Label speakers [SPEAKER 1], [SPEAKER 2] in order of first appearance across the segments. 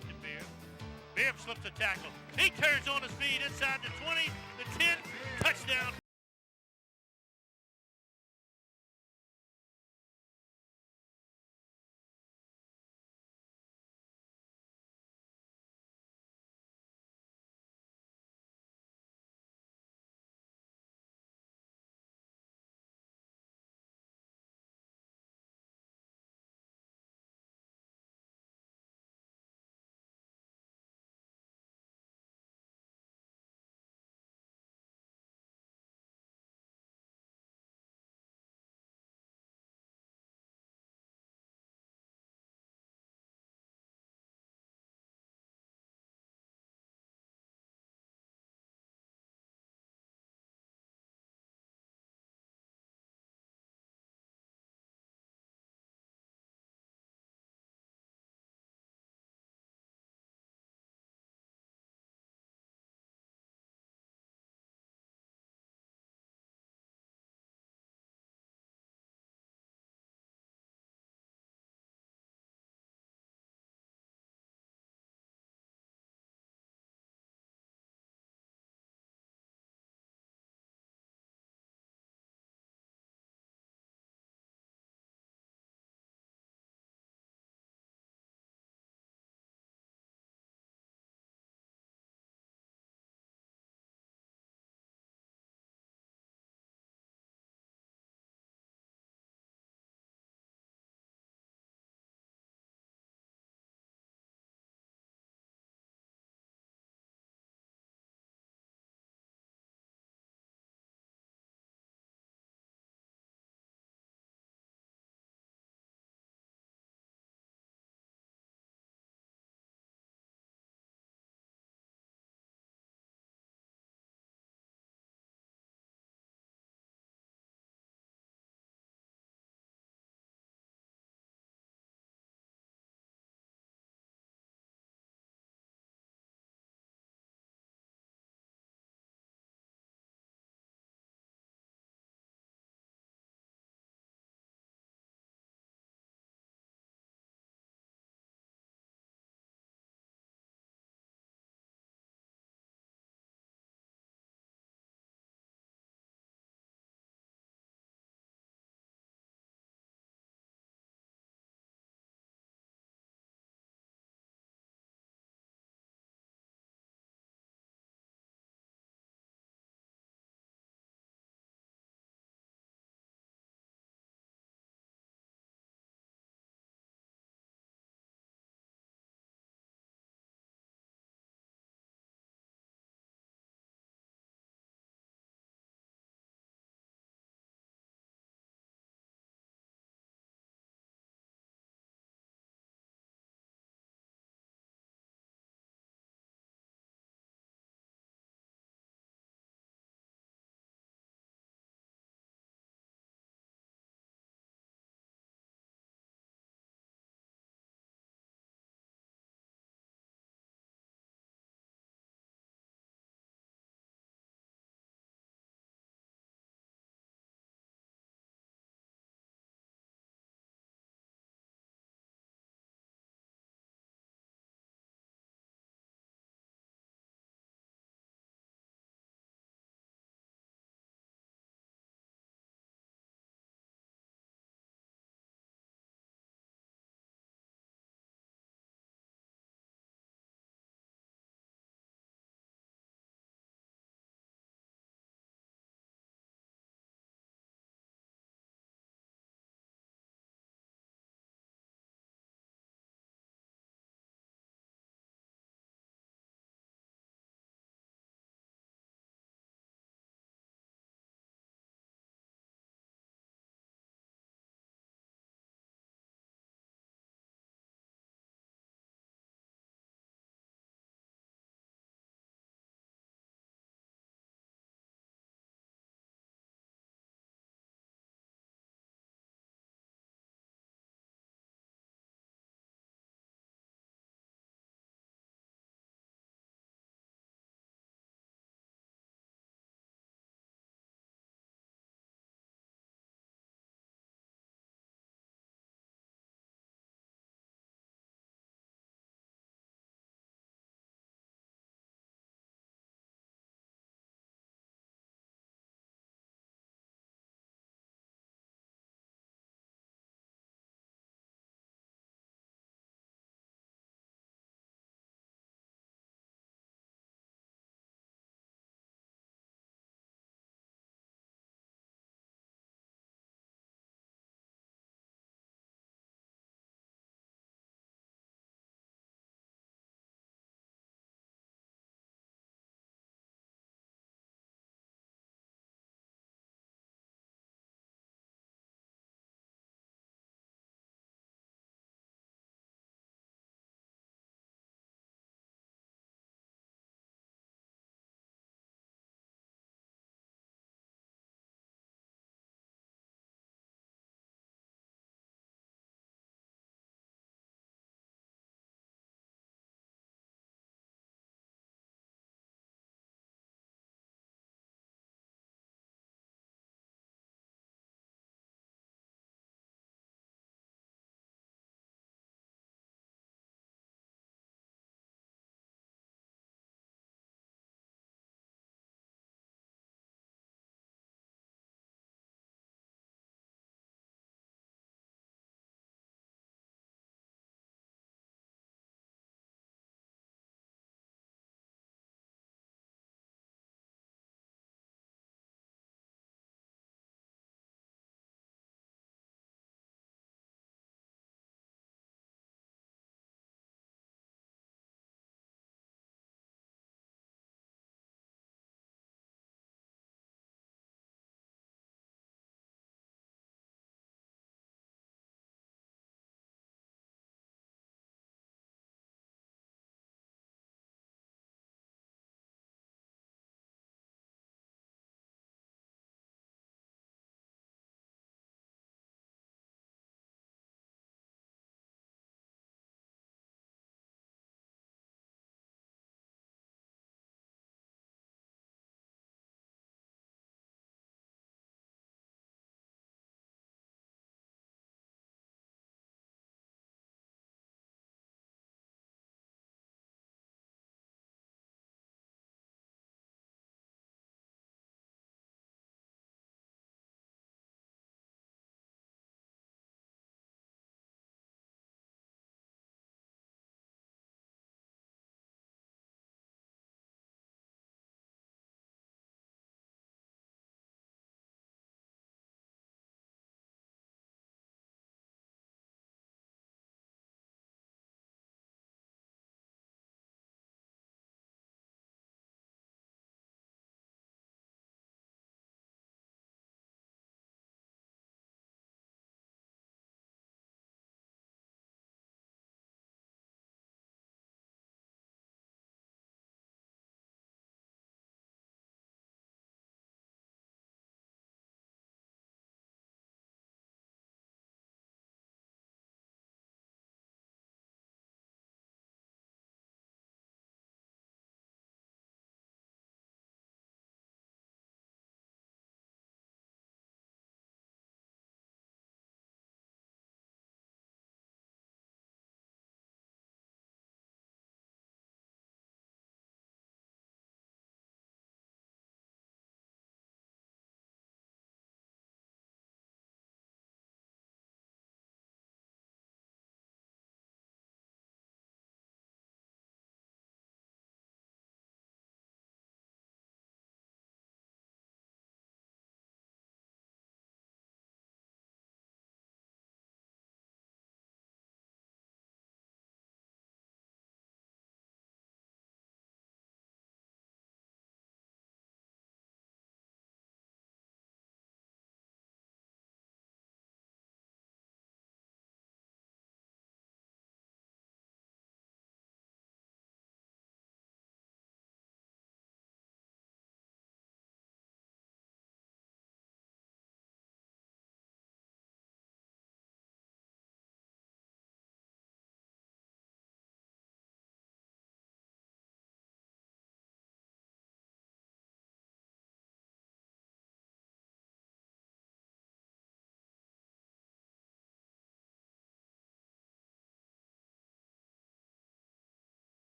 [SPEAKER 1] back to Bibb. Bibb slips a tackle. He turns on his feet inside the 20, the 10, touchdown.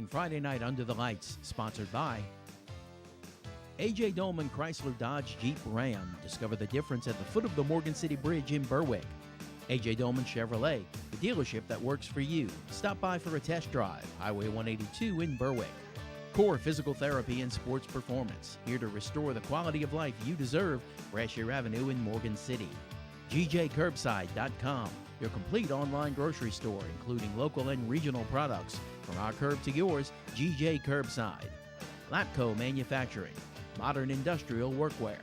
[SPEAKER 2] watching Friday Night Under the Lights, sponsored by A.J. Dolman Chrysler Dodge Jeep Ram. Discover the difference at the foot of the Morgan City Bridge in Berwick. A.J. Dolman Chevrolet, the dealership that works for you. Stop by for a test drive. Highway 182 in Berwick. Core Physical Therapy and Sports Performance, here to restore the quality of life you deserve. Brashear Avenue in Morgan City. GJCurbside.com, your complete online grocery store, including local and regional products. From our curb to yours, GJ Curbside. Lapco Manufacturing, modern industrial workwear.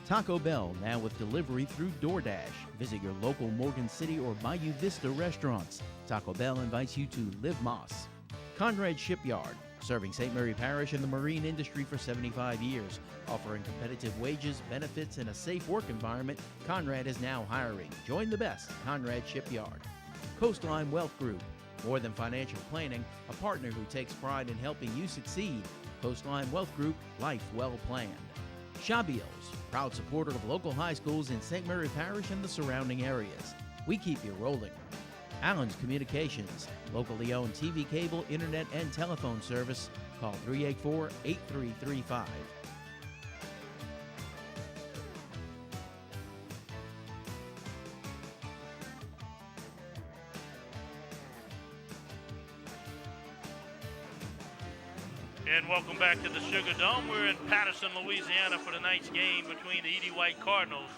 [SPEAKER 2] Taco Bell, now with delivery through DoorDash. Visit your local Morgan City or Bayou Vista restaurants. Taco Bell invites you to Live Moss. Conrad Shipyard, serving St. Mary Parish and the marine industry for 75 years. Offering competitive wages, benefits, and a safe work environment, Conrad is now hiring. Join the best, Conrad Shipyard. Coastline Wealth Group, more than financial planning, a partner who takes pride in helping you succeed. Coastline Wealth Group, life well planned. Shabios, proud supporter of local high schools in St. Mary Parish and the surrounding areas. We keep you rolling. Allen's Communications, locally owned TV, cable, internet, and telephone service. Call 384-8335.
[SPEAKER 1] And welcome back to the Sugar Dome. We're in Patterson, Louisiana for tonight's game between the Edie White Cardinals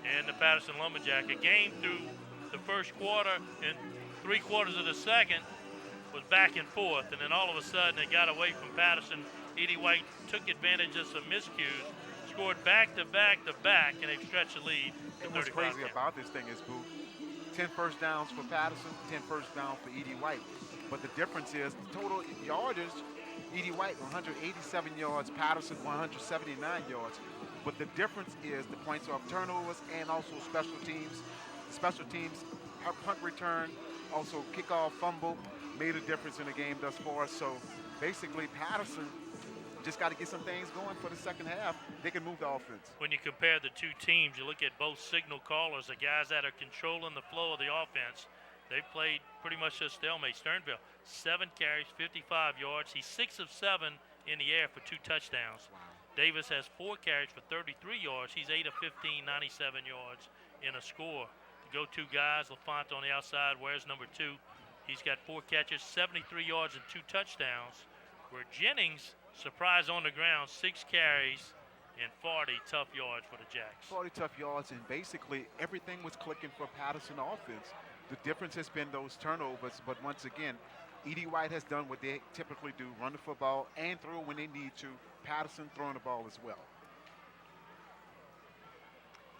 [SPEAKER 1] and the Patterson Lumberjacks. A game through the first quarter and 3/4 of the second was back and forth, and then all of a sudden it got away from Patterson. Edie White took advantage of some miscues, scored back to back, and they've stretched the lead.
[SPEAKER 3] And what's crazy about this thing is, Boo, 10 first downs for Patterson, 10 first downs for Edie White. But the difference is the total yardage, Edie White 187 yards, Patterson 179 yards. But the difference is the points off turnovers and also special teams. Special teams, punt return, also kickoff, fumble, made a difference in the game thus far. So basically Patterson just got to get some things going for the second half. They can move the offense.
[SPEAKER 1] When you compare the two teams, you look at both signal callers, the guys that are controlling the flow of the offense. They've played pretty much a stalemate. Sternville, 7 carries, 55 yards. He's 6 of 7 in the air for 2 touchdowns.
[SPEAKER 3] Wow. Davis
[SPEAKER 1] has 4 carries for 33 yards. He's 8 of 15, 97 yards in a score. The go-to guys, LaFont on the outside, Ware's number 2. He's got 4 catches, 73 yards and 2 touchdowns. Where Jennings, surprise on the ground, 6 carries and 40 tough yards for the Jacks.
[SPEAKER 3] 40 tough yards, and basically everything was clicking for Patterson offense. The difference has been those turnovers, but once again, Edie White has done what they typically do, run the football and throw when they need to. Patterson throwing the ball as well.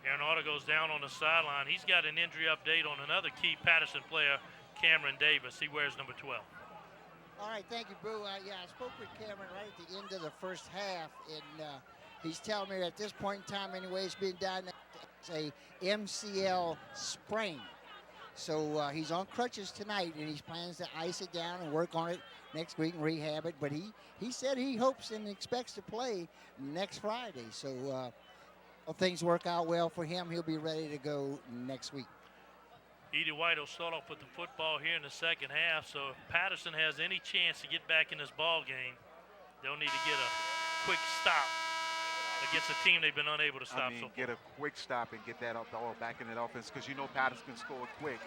[SPEAKER 1] Aaron Auto goes down on the sideline. He's got an injury update on another key Patterson player, Cameron Davis. He wears number 12.
[SPEAKER 4] All right, thank you, Boo. I spoke with Cameron right at the end of the first half, and he's telling me at this point in time anyway, it's being done as a MCL sprain. So he's on crutches tonight, and he plans to ice it down and work on it next week and rehab it. But he said he hopes and expects to play next Friday. So if things work out well for him, he'll be ready to go next week.
[SPEAKER 1] Edie White will start off with the football here in the second half. So if Patterson has any chance to get back in this ball game, they'll need to get a quick stop against a team they've been unable to stop.
[SPEAKER 3] Get a quick stop and get that ball back in that offense, because you know Patterson can score quick.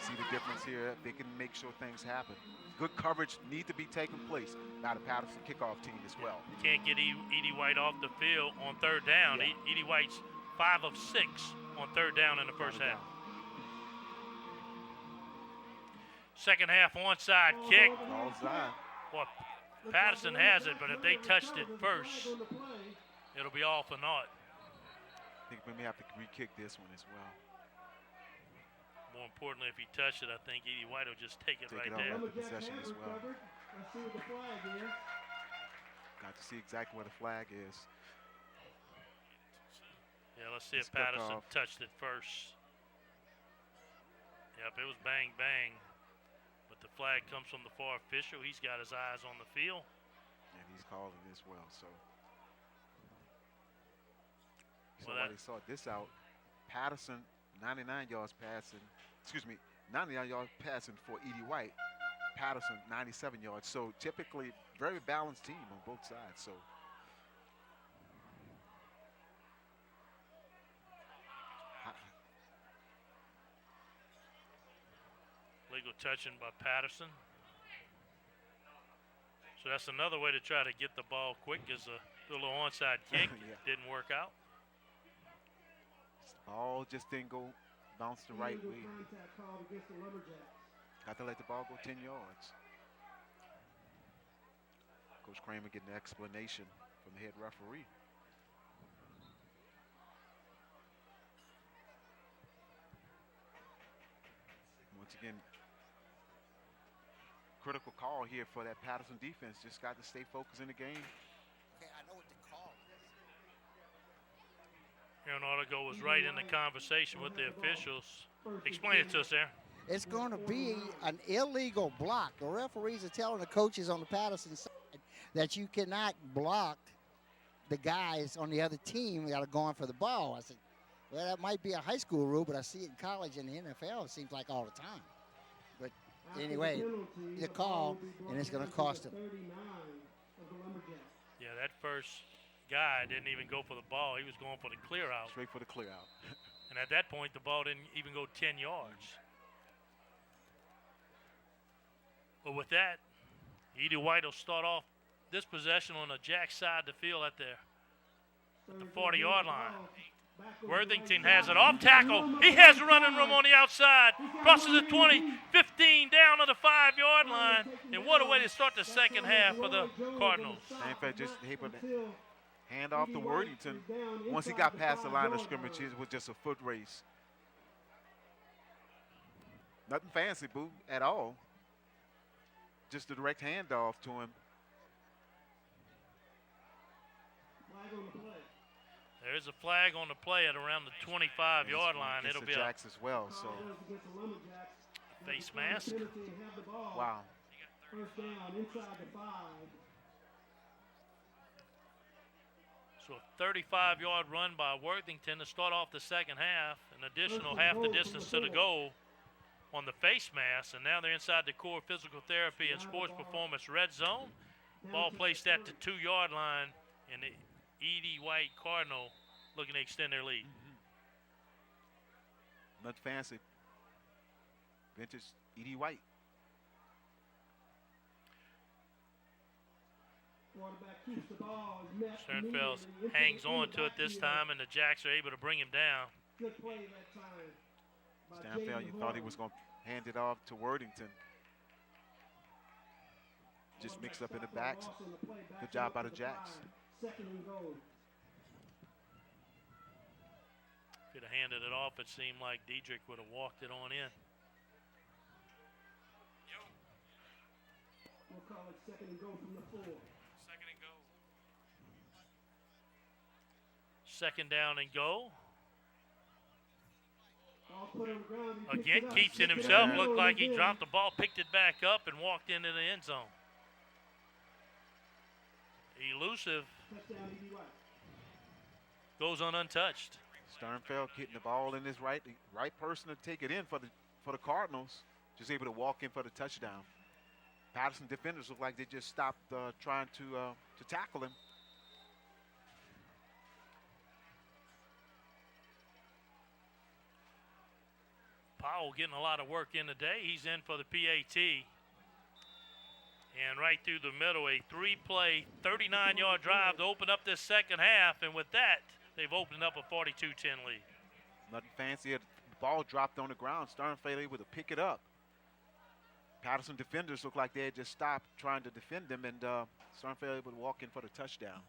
[SPEAKER 3] See the difference here? They can make sure things happen. Good coverage need to be taking place by the Patterson kickoff team as well.
[SPEAKER 1] Can't get Edie White off the field on third down.
[SPEAKER 3] Yeah.
[SPEAKER 1] Edie White's 5 of 6 on third down in the first half. Second half onside kick.
[SPEAKER 3] Onside.
[SPEAKER 1] Well, Patterson has it, but if they touched it first, it'll be all for naught.
[SPEAKER 3] I think we may have to re-kick this one as well.
[SPEAKER 1] More importantly, if he touched it, I think Edie White will just take it right there.
[SPEAKER 3] Take it off the possession as well. Got to see exactly where the flag is.
[SPEAKER 1] Yeah, let's see if Patterson touched it first. Yep, it was bang, bang. But the flag comes from the far official. He's got his eyes on the field.
[SPEAKER 3] And he's calling as well, so. While they saw this out, Patterson, 99 yards passing for Edie White. Patterson 97 yards. So typically very balanced team on both sides. So
[SPEAKER 1] legal touching by Patterson. So that's another way to try to get the ball quick is a little onside kick.
[SPEAKER 3] Yeah.
[SPEAKER 1] Didn't work out.
[SPEAKER 3] The ball just didn't go bounce the right way. Got to let the ball go 10 yards. Coach Kramer getting an explanation from the head referee. Once again, critical call here for that Patterson defense. Just got to stay focused in the game.
[SPEAKER 4] Okay, I know what the call is.
[SPEAKER 1] Aaron Artigo was right in the conversation with the officials. Explain it to us, Aaron.
[SPEAKER 4] It's going to be an illegal block. The referees are telling the coaches on the Patterson side that you cannot block the guys on the other team that are going for the ball. I said, well, that might be a high school rule, but I see it in college and the NFL. It seems like all the time. But anyway, the call, and it's going to cost them.
[SPEAKER 1] Yeah, that first guy didn't even go for the ball. He was going for the clear out.
[SPEAKER 3] Straight for the clear out.
[SPEAKER 1] And at that point, the ball didn't even go 10 yards. But with that, Edie White will start off this possession on the Jack side of the field at the 40-yard line. Worthington has it off tackle. He has running room on the outside. Crosses the 20, 15 down to the 5-yard line. And what a way to start the second half for the Cardinals.
[SPEAKER 3] In fact, just able to hand off to Worthington. Once he got past the line of scrimmage, it was just a foot race. Nothing fancy, Boo, at all. Just a direct handoff to him.
[SPEAKER 1] There's a flag on the play at around the 25-yard line. It'll be a
[SPEAKER 3] Jacks as well. So
[SPEAKER 1] face mask.
[SPEAKER 3] Wow.
[SPEAKER 5] First down inside the 5.
[SPEAKER 1] So a 35-yard run by Worthington to start off the second half. An additional half the distance to the goal on the face mask. And now they're inside the core physical therapy and sports performance red zone. Ball placed at the 2-yard line. And the Edie White Cardinal looking to extend their lead.
[SPEAKER 3] Nothing fancy. Vintage Edie White.
[SPEAKER 1] Sternfeld hangs on to it this time, and the Jacks are able to bring him down.
[SPEAKER 5] Good play that time.
[SPEAKER 3] Sternfeld, you thought he was going to hand it off to Worthington. Just mixed up in the backs. Good job by the Jacks.
[SPEAKER 5] Second and goal.
[SPEAKER 1] If he'd have handed it off, it seemed like Diedrich would have walked it on in.
[SPEAKER 5] We'll call it second and goal from the 4.
[SPEAKER 1] Second and goal. Second down and goal.
[SPEAKER 5] Ball put on the ground. He picks
[SPEAKER 1] Again,
[SPEAKER 5] it up.
[SPEAKER 1] keeps it
[SPEAKER 5] Pick
[SPEAKER 1] himself.
[SPEAKER 5] up.
[SPEAKER 1] Looked like he
[SPEAKER 5] Again.
[SPEAKER 1] dropped the ball, picked it back up, and walked into the end zone. Elusive.
[SPEAKER 5] Touchdown, Edie White.
[SPEAKER 1] Goes on untouched.
[SPEAKER 3] Sternfeld getting the ball in his right person to take it in for the Cardinals. Just able to walk in for the touchdown. Patterson defenders look like they just stopped trying to tackle him.
[SPEAKER 1] Powell getting a lot of work in today. He's in for the PAT. And right through the middle, a 3-play, 39-yard drive to open up this second half. And with that, they've opened up a 42-10 lead.
[SPEAKER 3] Nothing fancy. The ball dropped on the ground. Sternfeld able to pick it up. Patterson defenders look like they had just stopped trying to defend them, and Sternfeld able to walk in for the touchdown.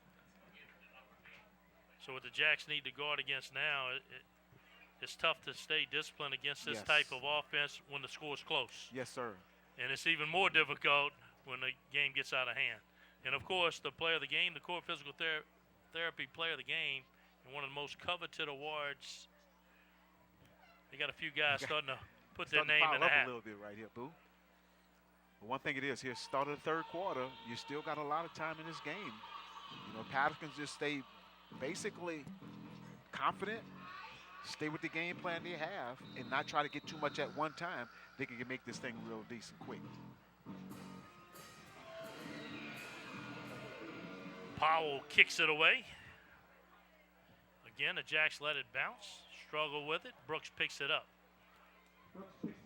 [SPEAKER 1] So what the Jacks need to guard against now, it's tough to stay disciplined against this
[SPEAKER 3] Yes.
[SPEAKER 1] type of offense when the score's close.
[SPEAKER 3] Yes, sir.
[SPEAKER 1] And it's even more difficult when the game gets out of hand. And, of course, the player of the game, the core physical therapy player of the game, and one of the most coveted awards. They got a few guys starting to put their name in the hat.
[SPEAKER 3] A little bit right here, Boo. But one thing it is, here, start of the third quarter, you still got a lot of time in this game. You know, Patterson just stay basically confident, stay with the game plan they have, and not try to get too much at one time. They can make this thing real decent quick.
[SPEAKER 1] Powell kicks it away. Again, the Jacks let it bounce, struggle with it. Brooks picks it up.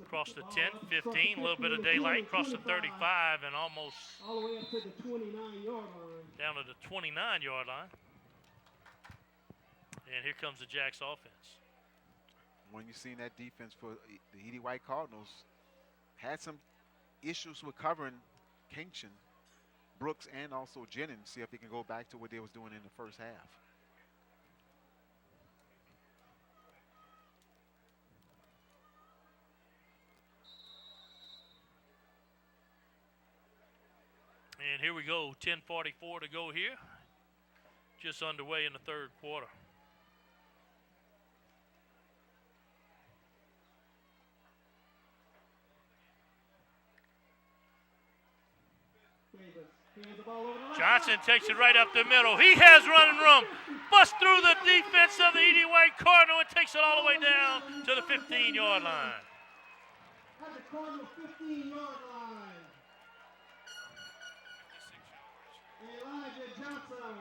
[SPEAKER 1] Across the 10, 15, a little bit of daylight, across the 35, and almost
[SPEAKER 5] all the way up to the 29-yard line.
[SPEAKER 1] down to the 29-yard line. And here comes the Jacks offense.
[SPEAKER 3] When you've seen that defense for the Edie White Cardinals, had some issues with covering Kingston, Brooks, and also Jennings. See if they can go back to what they was doing in the first half.
[SPEAKER 1] And here we go, 10:44 to go here. Just underway in the third quarter. Johnson takes it right up the middle. He has running room. Busts through the defense of the Edie White Cardinal and takes it all the way down to the 15-yard line.
[SPEAKER 5] At the Cardinal 15-yard line. Elijah Johnson.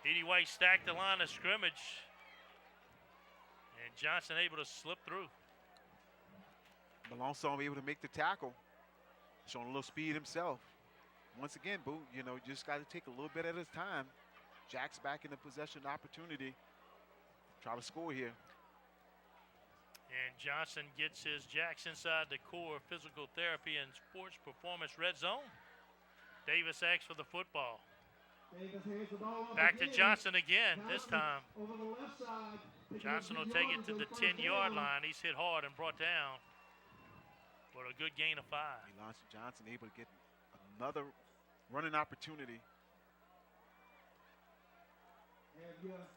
[SPEAKER 1] Edie White stacked the line of scrimmage. And Johnson able to slip through.
[SPEAKER 3] Malonzo able to make the tackle. Showing a little speed himself. Once again, Boo, you know, you just got to take a little bit at a time. Jack's back in the possession opportunity. Try to score here.
[SPEAKER 1] And Johnson gets his Jacks inside the core physical therapy and sports performance red zone. Davis asks for the football.
[SPEAKER 5] Davis hands the ball off
[SPEAKER 1] Back to
[SPEAKER 5] again.
[SPEAKER 1] Johnson again. This time,
[SPEAKER 5] Over the left side.
[SPEAKER 1] Johnson will take it to the 10-yard line. He's hit hard and brought down. But a good gain of 5.
[SPEAKER 3] Elijah Johnson able to get another running opportunity.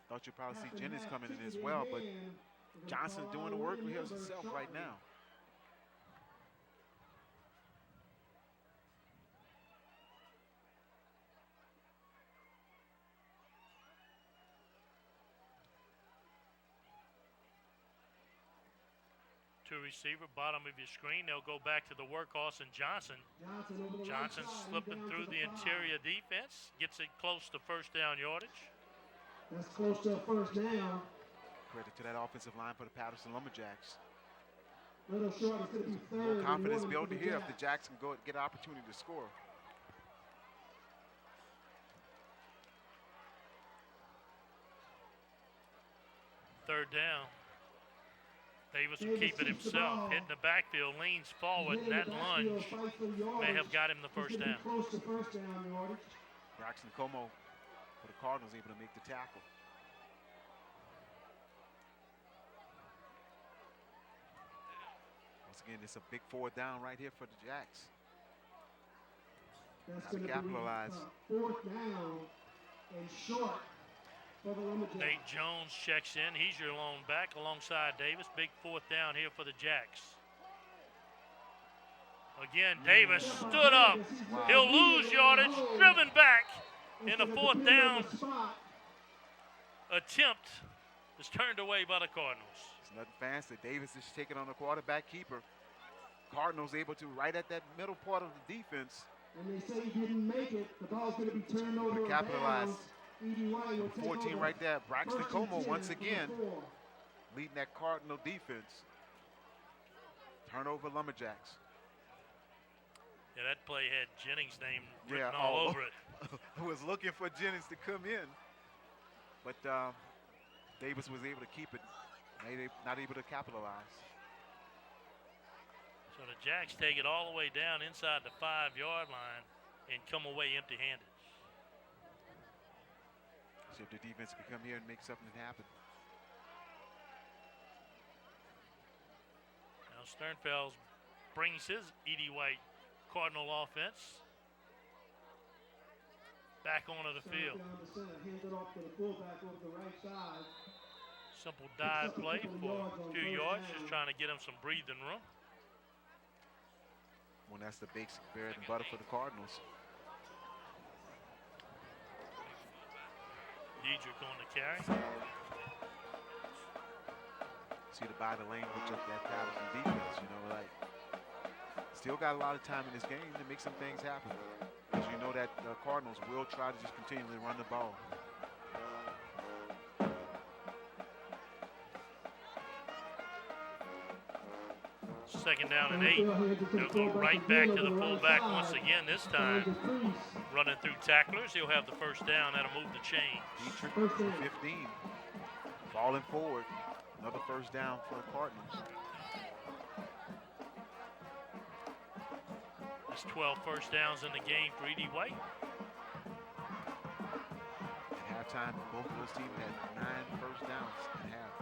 [SPEAKER 3] Thought you'd probably see Jennings coming in as well, but Johnson doing the work here himself right now.
[SPEAKER 1] Two receiver, bottom of your screen. They'll go back to the workhorse and Johnson. Johnson slipping through the interior defense. Gets it close to first down yardage.
[SPEAKER 5] That's close to a first down.
[SPEAKER 3] Credit to that offensive line for the Patterson Lumberjacks.
[SPEAKER 5] Little short, it's going to be third.
[SPEAKER 3] More confidence
[SPEAKER 5] and
[SPEAKER 3] built
[SPEAKER 5] one
[SPEAKER 3] here
[SPEAKER 5] for
[SPEAKER 3] if the Jacks can go get an opportunity to score.
[SPEAKER 1] Third down. Davis will keep it himself. Hitting the backfield, leans forward, and that lunge may have got him the first down.
[SPEAKER 5] Close to first down yardage.
[SPEAKER 3] Braxton Como for the Cardinals able to make the tackle. Once again, it's a big fourth down right here for the Jacks.
[SPEAKER 5] That's
[SPEAKER 3] Gotta
[SPEAKER 5] going to
[SPEAKER 3] capitalize.
[SPEAKER 5] be fourth down and short for the Lumberjacks.
[SPEAKER 1] Nate Jones checks in. He's your lone back alongside Davis. Big fourth down here for the Jacks. Again, Davis stood up.
[SPEAKER 3] Wow.
[SPEAKER 1] He'll lose yardage, driven back in the fourth down attempt is turned away by the Cardinals.
[SPEAKER 3] It's nothing fancy. Davis is taking on the quarterback keeper. Cardinals able to right at that middle part of the defense.
[SPEAKER 5] And they say he didn't make it. The ball's going to be turned over.
[SPEAKER 3] To capitalize.
[SPEAKER 5] Edie White will take
[SPEAKER 3] 14
[SPEAKER 5] over.
[SPEAKER 3] right there. Braxton
[SPEAKER 5] First and
[SPEAKER 3] Como
[SPEAKER 5] 10
[SPEAKER 3] once
[SPEAKER 5] for the
[SPEAKER 3] again
[SPEAKER 5] 4.
[SPEAKER 3] leading that Cardinal defense. Turnover Lumberjacks.
[SPEAKER 1] Yeah, that play had Jennings' name written all over it.
[SPEAKER 3] I was looking for Jennings to come in, but Davis was able to keep it, not able to capitalize.
[SPEAKER 1] So the Jacks take it all the way down inside the 5-yard line and come away empty-handed.
[SPEAKER 3] See if the defense can come here and make something happen.
[SPEAKER 1] Now Sternfels brings his Edie White Cardinal offense back onto the field.
[SPEAKER 5] Down the center, hands it off to the fullback over the right side.
[SPEAKER 1] Simple dive play for a few yards, just trying to get him some breathing room.
[SPEAKER 3] Well, that's the basic bread and butter for the Cardinals.
[SPEAKER 1] Diedrich on the carry.
[SPEAKER 3] See the body language of that Patterson defense, you know, like still got a lot of time in this game to make some things happen. As you know, know that the Cardinals will try to just continually run the ball.
[SPEAKER 1] Second down and 8. They'll go right back to the fullback once again this time. Running through tacklers. He'll have the first down. That'll move the chain.
[SPEAKER 3] Dietrich, 15. Falling forward. Another first down for the Cardinals.
[SPEAKER 1] That's 12 first downs in the game for E.D. White.
[SPEAKER 3] At halftime, both of those teams had 9 first downs at half.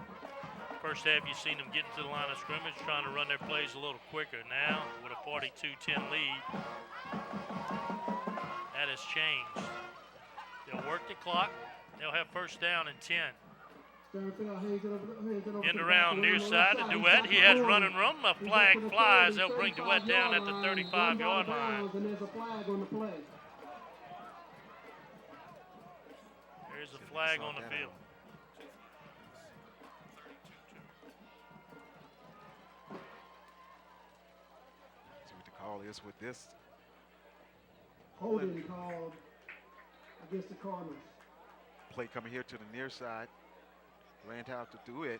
[SPEAKER 1] First half, you've seen them getting to the line of scrimmage, trying to run their plays a little quicker. Now, with a 42-10 lead, that has changed. They'll work the clock. They'll have first down and 10. End around near side to DeWitt. He has running room. A flag flies. They'll bring DeWitt down at the 35-yard line. There's a flag on the field.
[SPEAKER 3] See what the call is with this.
[SPEAKER 5] Holding called against the Cardinals.
[SPEAKER 3] Play coming here to the near side. Ran out to do it.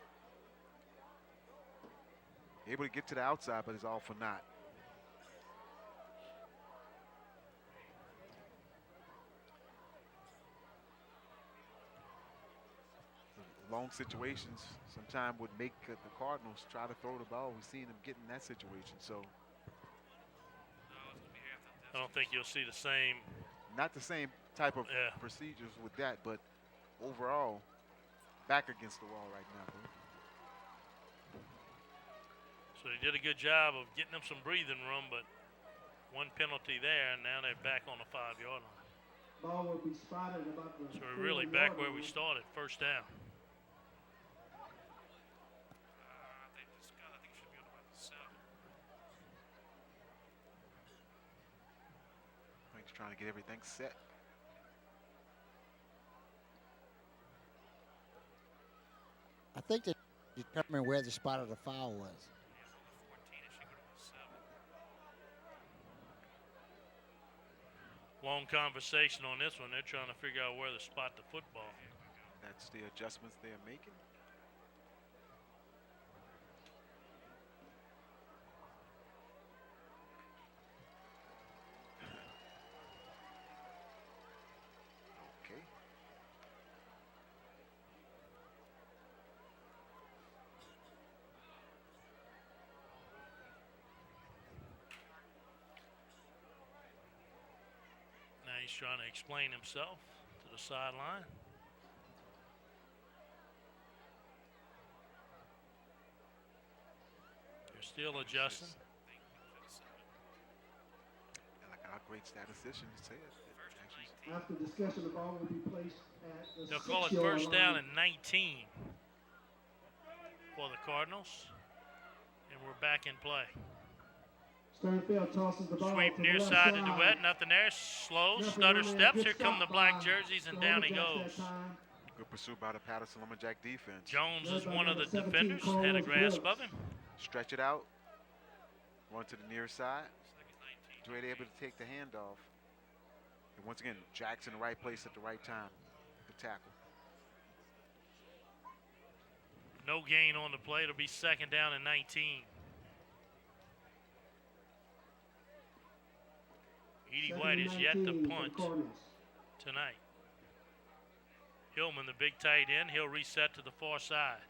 [SPEAKER 3] Able to get to the outside, but it's all for naught. Long situations sometimes would make the Cardinals try to throw the ball. We've seen them get in that situation. So
[SPEAKER 1] I don't think you'll see the same.
[SPEAKER 3] not the same type of procedures with that, but overall, back against the wall right now.
[SPEAKER 1] So they did a good job of getting them some breathing room, but one penalty there, and now they're back on the 5-yard line.
[SPEAKER 5] Ball will be spotted about the.
[SPEAKER 1] So we're really back where we started, first down.
[SPEAKER 3] He's trying to get everything set.
[SPEAKER 4] I think they determined where the spot of the foul was.
[SPEAKER 1] Long conversation on this one. They're trying to figure out where to spot the football.
[SPEAKER 3] That's the adjustments they're making. Okay.
[SPEAKER 1] Now he's trying to explain himself to the sideline. They're still adjusting.
[SPEAKER 3] Like our great statistician said.
[SPEAKER 5] After discussion, the ball will be placed at the
[SPEAKER 1] They'll call it
[SPEAKER 5] 6-yard
[SPEAKER 1] first down
[SPEAKER 5] line.
[SPEAKER 1] and 19 for the Cardinals. And we're back in play.
[SPEAKER 5] Sternfeld tosses the ball
[SPEAKER 1] Sweep
[SPEAKER 5] to
[SPEAKER 1] near
[SPEAKER 5] the left
[SPEAKER 1] side to DeWitt. Nothing there. Slow, stutter steps. Here come the black jerseys, and down he goes.
[SPEAKER 3] Good pursuit by the Patterson Lumberjack defense.
[SPEAKER 1] Jones is one of the defenders. Had a grasp of him.
[SPEAKER 3] Stretch it out. Run to the near side. DeWitt able to take the handoff. And once again, Jack's in the right place at the right time. The tackle.
[SPEAKER 1] No gain on the play. It'll be second down and 19. E.D. White is yet to punt tonight. Hillman, the big tight end, he'll reset to the far side.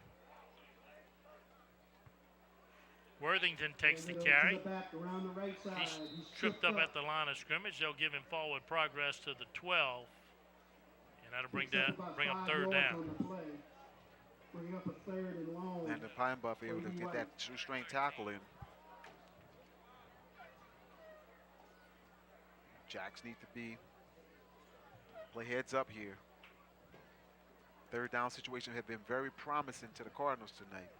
[SPEAKER 1] Worthington takes the carry. He's tripped up at the line of scrimmage. They'll give him forward progress to the 12. And that'll bring up third down.
[SPEAKER 5] Bring up a third and long.
[SPEAKER 3] And the Pine Buff able to get that shoestring tackle in. Jacks need to play heads up here. Third down situation have been very promising to the Cardinals tonight.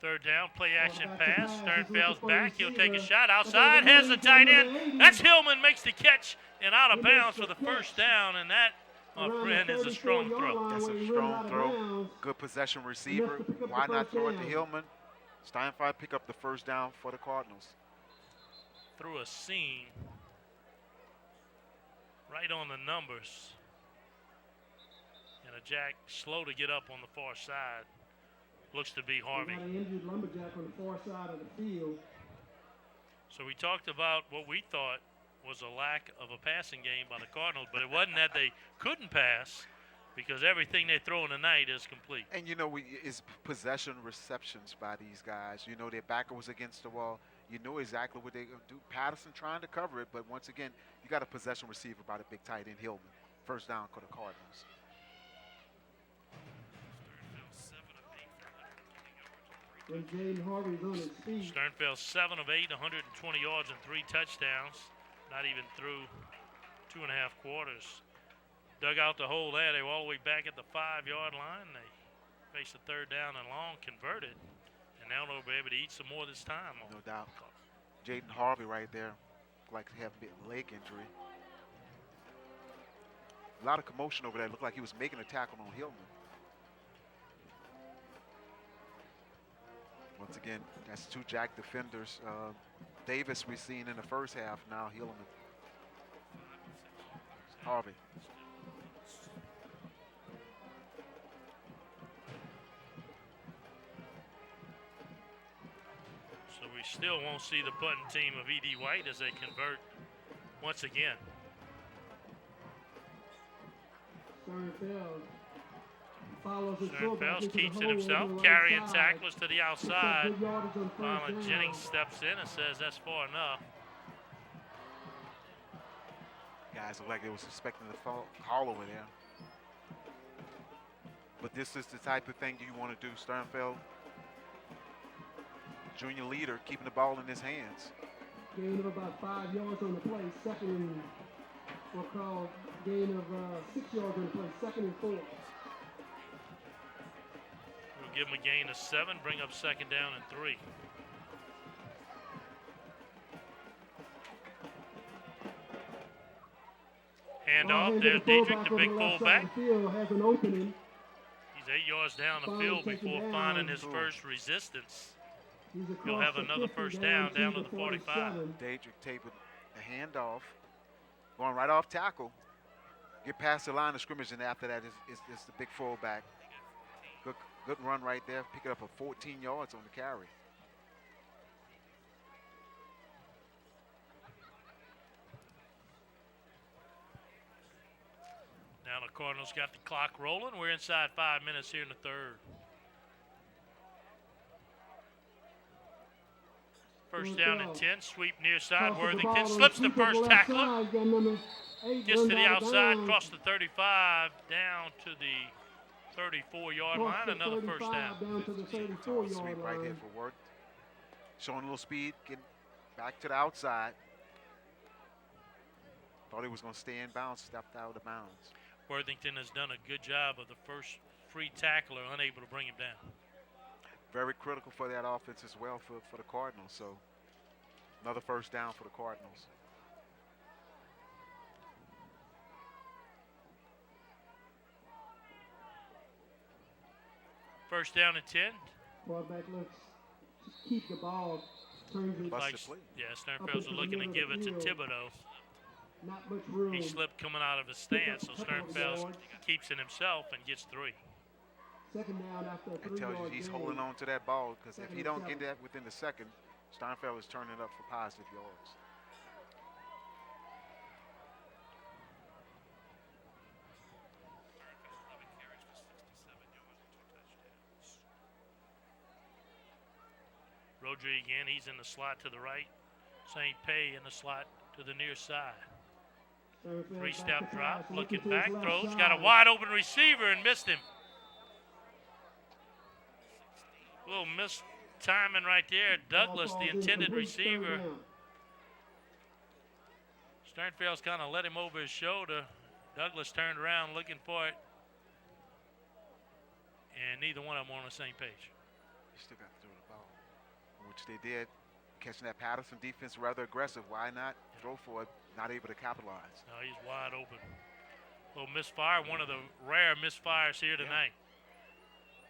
[SPEAKER 1] Third down, play action pass. Sternfeld's back. He'll take a shot outside. Has the tight end. That's Hillman, makes the catch and out of bounds for the first down. And that my
[SPEAKER 5] around
[SPEAKER 1] friend,
[SPEAKER 5] the
[SPEAKER 1] is a strong
[SPEAKER 5] 34-yard
[SPEAKER 1] throw.
[SPEAKER 5] line
[SPEAKER 3] That's
[SPEAKER 5] where
[SPEAKER 3] a
[SPEAKER 5] he runs
[SPEAKER 3] strong
[SPEAKER 5] out of
[SPEAKER 3] throw.
[SPEAKER 5] bounds.
[SPEAKER 3] Good possession receiver.
[SPEAKER 5] to pick up the
[SPEAKER 3] Why not
[SPEAKER 5] first
[SPEAKER 3] throw it to
[SPEAKER 5] down.
[SPEAKER 3] Hillman? Steinfeld pick up the first down for the Cardinals.
[SPEAKER 1] Through a seam. Right on the numbers. And a jack slow to get up on the far side. Looks to be Harvey.
[SPEAKER 5] We got an injured Lumberjack on the far side of the field.
[SPEAKER 1] So we talked about what we thought was a lack of a passing game by the Cardinals, but it wasn't that they couldn't pass, because everything they throw in tonight is complete.
[SPEAKER 3] And you know, it's possession receptions by these guys. You know, their backer was against the wall. You know exactly what they're going to do. Patterson trying to cover it, but once again, you got a possession receiver by the big tight end, Hillman. First down for the Cardinals.
[SPEAKER 5] When Jaden Harvey's on his feet.
[SPEAKER 1] Sternfeld 7 of 8, 120 yards and 3 touchdowns. Not even through 2.5 quarters. Dug out the hole there. They were all the way back at the 5-yard line. They faced a third down and long, converted. And now they'll be able to eat some more this time.
[SPEAKER 3] No doubt. Jaden Harvey right there. Like to have a leg injury. A lot of commotion over there. Looked like he was making a tackle on Hillman. Once again, that's two jack defenders. Davis we've seen in the first half. Now Hillman. Harvey.
[SPEAKER 1] So we still won't see the punting team of E.D. White as they convert once again.
[SPEAKER 5] Sternfeld follows his
[SPEAKER 1] Sternfeld keeps it himself, carrying tacklers to the outside. Finally, Jennings steps in and says that's far enough.
[SPEAKER 3] Guys look like they was expecting the call over there. But this is the type of thing you want to do, Sternfeld. Junior leader, keeping the ball in his hands.
[SPEAKER 5] Gain of about 5 yards on the play. Second and, we'll call gain of 6 yards on the play. Second and 4.
[SPEAKER 1] We'll give him a gain of 7, bring up second down and 3. Handoff, there's Dietrich, the big fullback.
[SPEAKER 5] Has an opening.
[SPEAKER 1] He's 8 yards down the field before finding his first resistance. He'll have another first down to the 45.
[SPEAKER 3] Dietrich taping the handoff, going right off tackle. Get past the line of scrimmage, and after that is the big fullback. Good run right there. Pick it up for 14 yards on the carry.
[SPEAKER 1] Now the Cardinals got the clock rolling. We're inside 5 minutes here in the third. First down and 10, sweep near side. Worthington slips the first tackler. Gets to the outside, across the 35, down to the 34-yard line. Another first down.
[SPEAKER 5] Down to the 34-yard
[SPEAKER 3] Sweep right
[SPEAKER 5] line.
[SPEAKER 3] here for work. Showing a little speed, getting back to the outside. Thought he was going to stay in bounds, stepped out of bounds.
[SPEAKER 1] Worthington has done a good job of the first free tackler, unable to bring him down.
[SPEAKER 3] Very critical for that offense as well for the Cardinals. So another first down for the Cardinals.
[SPEAKER 1] First down and 10.
[SPEAKER 5] Quarterback looks to keep the ball. Turns it.
[SPEAKER 3] Busted play.
[SPEAKER 1] Yeah, Sternfelds are looking to give it to Thibodeau.
[SPEAKER 5] Not much room.
[SPEAKER 1] He slipped coming out of his stance, so Sternfelds keeps it himself and gets 3.
[SPEAKER 5] Second down after a
[SPEAKER 3] It
[SPEAKER 5] 3-yard
[SPEAKER 3] tells you he's
[SPEAKER 5] gain.
[SPEAKER 3] holding on to that ball, because if
[SPEAKER 5] Second
[SPEAKER 3] he
[SPEAKER 5] and
[SPEAKER 3] don't get
[SPEAKER 5] 7.
[SPEAKER 3] that within the second, Steinfeld is turning it up for positive yards.
[SPEAKER 1] Rodri again, he's in the slot to the right. St. Pay in the slot to the near side. Three-step drop, looking back, throws, got a wide open receiver and missed him. A little missed timing right there. Douglas, the intended receiver. Sternfeld's kind of let him over his shoulder. Douglas turned around looking for it. And neither one of them on the same page.
[SPEAKER 3] You still got to throw the ball, which they did. Catching that Patterson defense rather aggressive. Why not throw for it? Not able to capitalize.
[SPEAKER 1] No, he's wide open. little misfire, one of the rare misfires here tonight.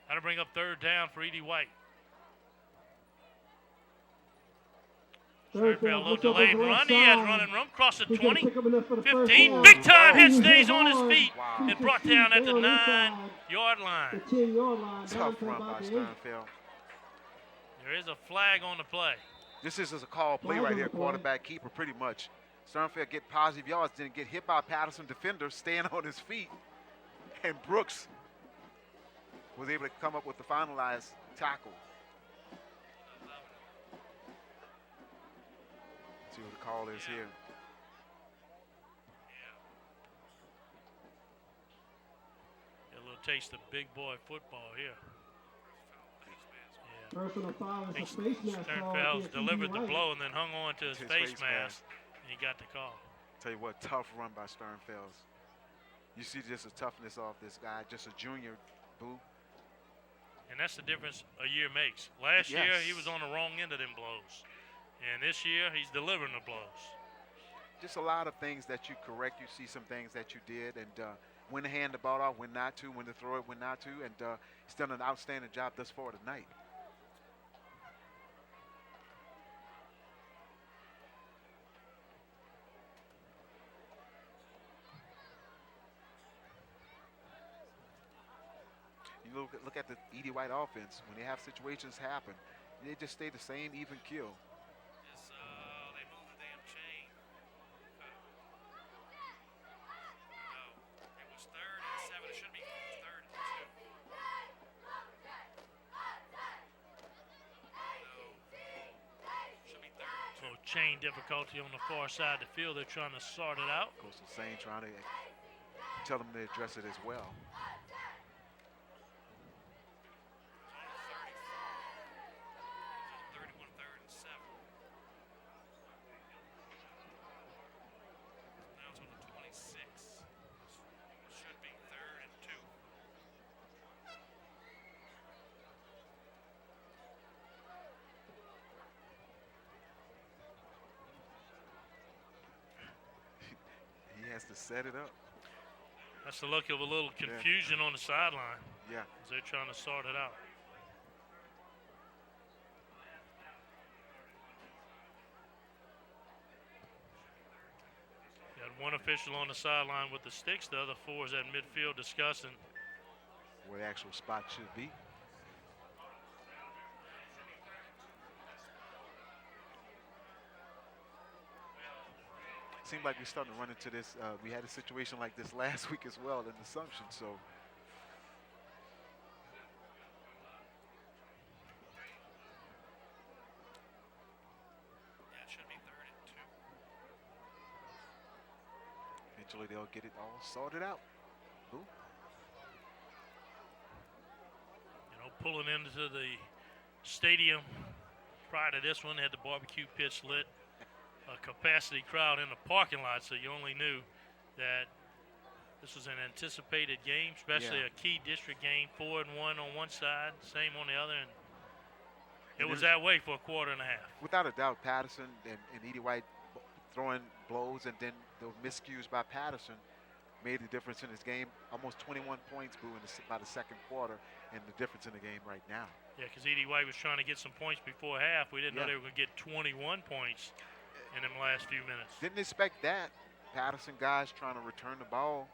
[SPEAKER 1] That'll bring up third down for Edie White. Sternfeld, a little delayed run. He has running room. Cross the 20, 15. Big time hit, stays on his feet, and brought down at the 9-yard line.
[SPEAKER 3] Tough run by Sternfeld.
[SPEAKER 1] There is a flag on the play.
[SPEAKER 3] This is a call play right here, quarterback keeper pretty much. Sternfeld get positive yards, didn't get hit by a Patterson defender, staying on his feet. And Brooks was able to come up with the finalized tackle. See what the call is here.
[SPEAKER 1] A little taste of big boy football here.
[SPEAKER 5] Personal foul is a face mask call.
[SPEAKER 1] Sternfeld delivered the blow and then hung on to his face mask, and he got the call.
[SPEAKER 3] Tell you what, tough run by Sternfeld. You see just the toughness of this guy, just a junior, Boo.
[SPEAKER 1] And that's the difference a year makes. Last year, he was on the wrong end of them blows. And this year, he's delivering the blows.
[SPEAKER 3] Just a lot of things that you correct. You see some things that you did, and when to hand the ball off, when not to, when to throw it, when not to, and he's done an outstanding job thus far tonight. You look at the Edie White offense. When they have situations happen, they just stay the same even keel.
[SPEAKER 1] They moved the damn chain. No, it was 3rd and 7. It should be 3rd and 2. No. Should be 3rd. So chain difficulty on the far side of the field. They're trying to sort it out.
[SPEAKER 3] Coach Hussein trying to tell them to address it as well. To set it up.
[SPEAKER 1] That's the look of a little confusion on the sideline.
[SPEAKER 3] Yeah.
[SPEAKER 1] As they're trying to sort it out. Got one official on the sideline with the sticks. The other 4 is at midfield discussing
[SPEAKER 3] where the actual spot should be. Seemed like we're starting to run into this. We had a situation like this last week as well in Assumption. So
[SPEAKER 1] it should be 3rd and 2.
[SPEAKER 3] Eventually they'll get it all sorted out. Ooh.
[SPEAKER 1] You know, pulling into the stadium prior to this one, had the barbecue pits lit. A capacity crowd in the parking lot, so you only knew that this was an anticipated game, especially a key district game, 4-1 on one side, same on the other, and it was that way for a quarter and a half.
[SPEAKER 3] Without a doubt, Patterson and Edie White throwing blows, and then those miscues by Patterson made the difference in this game. Almost 21 points, Boo, by the second quarter, and the difference in the game right now.
[SPEAKER 1] Yeah, because Edie White was trying to get some points before half. We didn't know they were going to get 21 points in them last few minutes.
[SPEAKER 3] Didn't expect that. Patterson guys trying to return the ball.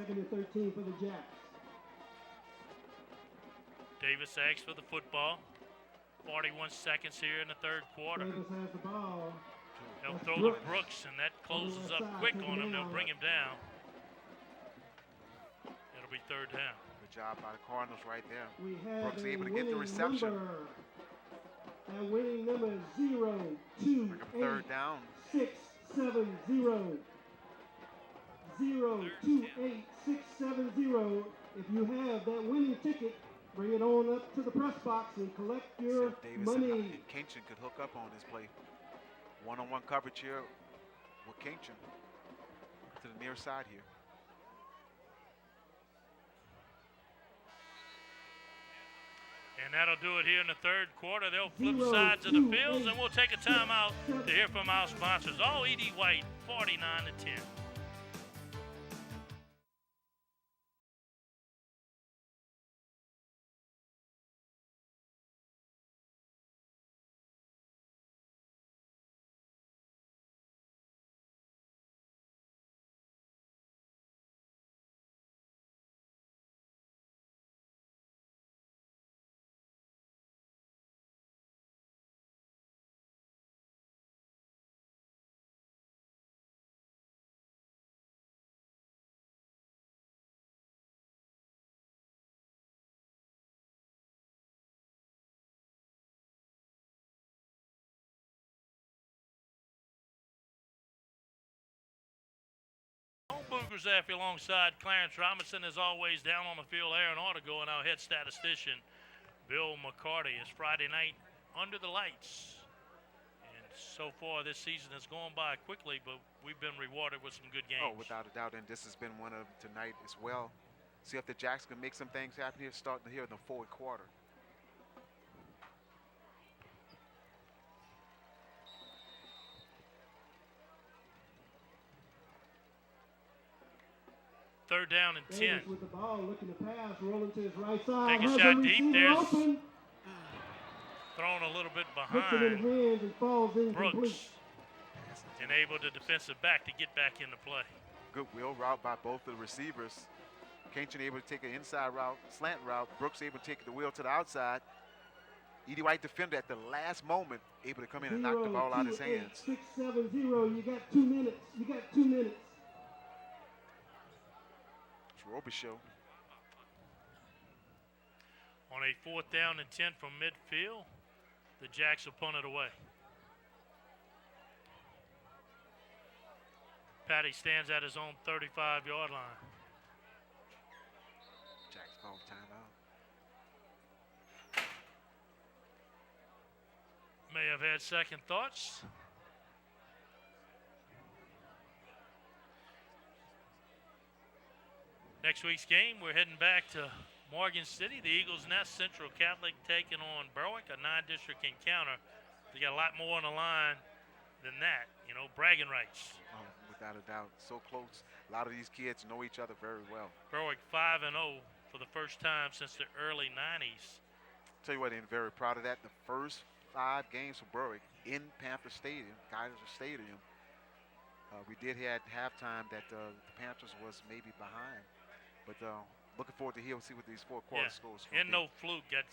[SPEAKER 5] Second and 13 for the Jacks.
[SPEAKER 1] Davis asks for the football. 41 seconds here in the third quarter.
[SPEAKER 5] Davis has the ball.
[SPEAKER 1] They'll
[SPEAKER 5] That's
[SPEAKER 1] throw
[SPEAKER 5] Brooks.
[SPEAKER 1] to Brooks, and that closes
[SPEAKER 5] left
[SPEAKER 1] up
[SPEAKER 5] side,
[SPEAKER 1] quick
[SPEAKER 5] take
[SPEAKER 1] on
[SPEAKER 5] him
[SPEAKER 1] him. They'll
[SPEAKER 5] down.
[SPEAKER 1] bring him down. It'll be third down.
[SPEAKER 3] Good job by the Cardinals right there.
[SPEAKER 5] We have
[SPEAKER 3] Brooks
[SPEAKER 5] a
[SPEAKER 3] able to get the
[SPEAKER 5] winning
[SPEAKER 3] reception.
[SPEAKER 5] number. That winning number is
[SPEAKER 3] Bring up third down.
[SPEAKER 5] 028-670. 028-670. If you have that winning ticket, bring it on up to the press box and collect your
[SPEAKER 3] See if Davis
[SPEAKER 5] money.
[SPEAKER 3] and Kinchin could hook up on this play. One-on-one coverage here with Kinchin to the near side here.
[SPEAKER 1] And that'll do it here in the third quarter. They'll flip sides of the fields, and we'll take a timeout to hear from our sponsors. All E.D. White, 49-10. Boogers after alongside Clarence Robinson, as always, down on the field, Aaron Artigo, and our head statistician, Bill McCarty. It's Friday night under the lights. And so far this season has gone by quickly, but we've been rewarded with some good games.
[SPEAKER 3] Oh, without a doubt, and this has been one of them tonight as well. See if the Jacks can make some things happen here, starting here in the fourth quarter.
[SPEAKER 1] Third down and 10.
[SPEAKER 5] Davis with the ball, looking to pass, rolling to his right side.
[SPEAKER 1] Take a
[SPEAKER 5] Has
[SPEAKER 1] shot deep.
[SPEAKER 5] receiver
[SPEAKER 1] There's
[SPEAKER 5] open.
[SPEAKER 1] thrown a little bit
[SPEAKER 5] Puts it in
[SPEAKER 1] behind
[SPEAKER 5] hands and falls incomplete.
[SPEAKER 1] Brooks, and able the defensive back to get back into play.
[SPEAKER 3] Good wheel route by both the receivers. Kinchin able to take an inside route, slant route. Brooks able to take the wheel to the outside. E.D. White defender at the last moment able to come in and knock the ball out of his hands.
[SPEAKER 5] 670. You got 2 minutes. You got 2 minutes.
[SPEAKER 3] It's Robichaux.
[SPEAKER 1] On a fourth down and 10 from midfield, the Jacks will punt it away. Patty stands at his own 35-yard line.
[SPEAKER 3] Jacks call timeout.
[SPEAKER 1] May have had second thoughts. Next week's game, we're heading back to Morgan City. The Eagles Nest Central Catholic taking on Berwick, a 9-district encounter. They got a lot more on the line than that, you know, bragging rights.
[SPEAKER 3] Oh, without a doubt, so close. A lot of these kids know each other very well.
[SPEAKER 1] Berwick 5-0 for the first time since the early 90s.
[SPEAKER 3] Tell you what, I'm very proud of that. The first 5 games for Berwick in Panther Stadium, Kaiser Stadium. We did have halftime that the Panthers was maybe behind, but looking forward to see what these 4 quarter scores.
[SPEAKER 1] And no fluke. Got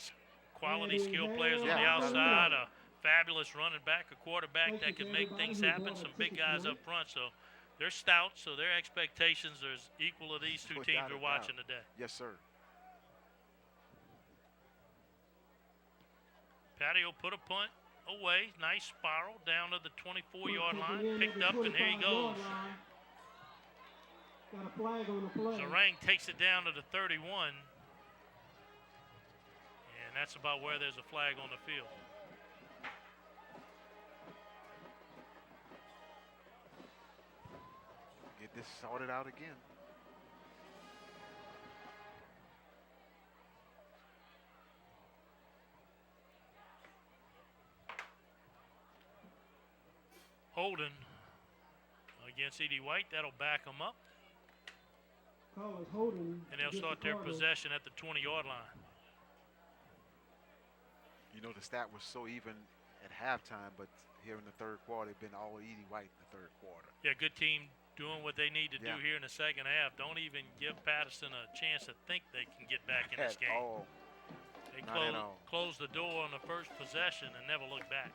[SPEAKER 1] quality skill players on
[SPEAKER 3] Yeah,
[SPEAKER 1] the
[SPEAKER 3] without a
[SPEAKER 1] outside,
[SPEAKER 3] doubt.
[SPEAKER 1] a fabulous running back, a quarterback that can make things happen, some big guys up front. So they're stout, so their expectations are equal to these 2 teams
[SPEAKER 3] Without a
[SPEAKER 1] we're watching
[SPEAKER 3] doubt.
[SPEAKER 1] today.
[SPEAKER 3] Yes, sir.
[SPEAKER 1] Patty will put a punt away. Nice spiral down to the 24-yard line. Picked up, and there he goes.
[SPEAKER 5] Got a flag on the play.
[SPEAKER 1] Zarang takes it down to the 31. And that's about where there's a flag on the field.
[SPEAKER 3] Get this sorted out again.
[SPEAKER 1] Holden against E.D. White. That'll back them up.
[SPEAKER 5] Call is Holden.
[SPEAKER 1] And they'll
[SPEAKER 5] against
[SPEAKER 1] start
[SPEAKER 5] the
[SPEAKER 1] their
[SPEAKER 5] Cardinals.
[SPEAKER 1] possession at the 20-yard line.
[SPEAKER 3] You know, the stat was so even at halftime, but here in the third quarter, it's been all E.D. White in the third quarter.
[SPEAKER 1] Yeah, good team doing what they need to do here in the second half. Don't even give Patterson a chance to think they can get back in this game. They closed the door on the first possession and never looked back.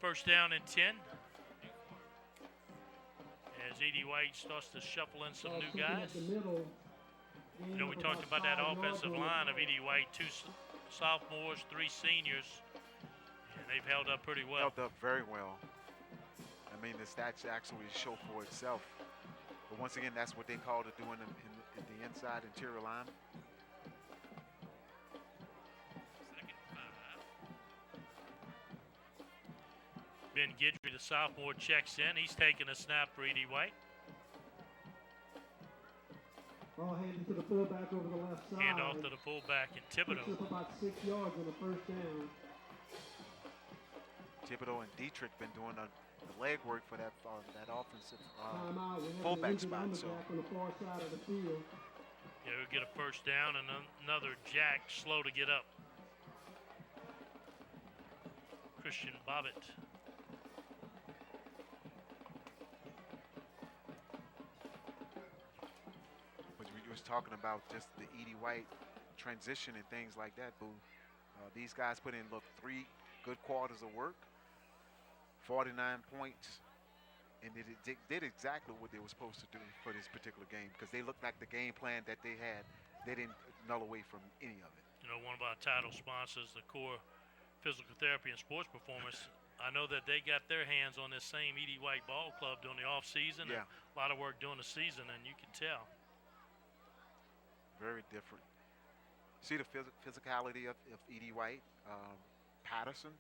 [SPEAKER 1] First down and 10. As E.D. White starts to shuffle in some new guys. You know, we talked about that offensive line of E.D. White, 2 sophomores, 3 seniors, and they've held up pretty well.
[SPEAKER 3] Held up very well. I mean, the stats actually show for itself. But once again, that's what they call it doing in the inside interior line.
[SPEAKER 1] Ben Guidry, the sophomore, checks in. He's taking a snap for E.D. White.
[SPEAKER 5] Ball handed to the fullback over the left side.
[SPEAKER 1] Hand off to the fullback in Thibodeau.
[SPEAKER 5] Picks up about 6 yards on the first down.
[SPEAKER 3] Thibodeau and Dietrich been doing the leg work for that offensive
[SPEAKER 5] Timeout. We have
[SPEAKER 3] fullback
[SPEAKER 5] an injured
[SPEAKER 3] spot. So
[SPEAKER 5] lumberjack on the far side of the field.
[SPEAKER 1] Yeah, we'll get a first down and another jack slow to get up. Christian Bobbitt.
[SPEAKER 3] was talking about just the E.D. White transition and things like that, Boo. These guys put in, 3 good quarters of work, 49 points, and they did exactly what they were supposed to do for this particular game because they looked like the game plan that they had. They didn't null away from any of it.
[SPEAKER 1] You know, one of our title sponsors, the Core Physical Therapy and Sports Performance, I know that they got their hands on this same E.D. White ball club during the off-season.
[SPEAKER 3] Yeah.
[SPEAKER 1] And a lot of work during the season, and you can tell.
[SPEAKER 3] Very different. See the physicality of E.D. White, Patterson.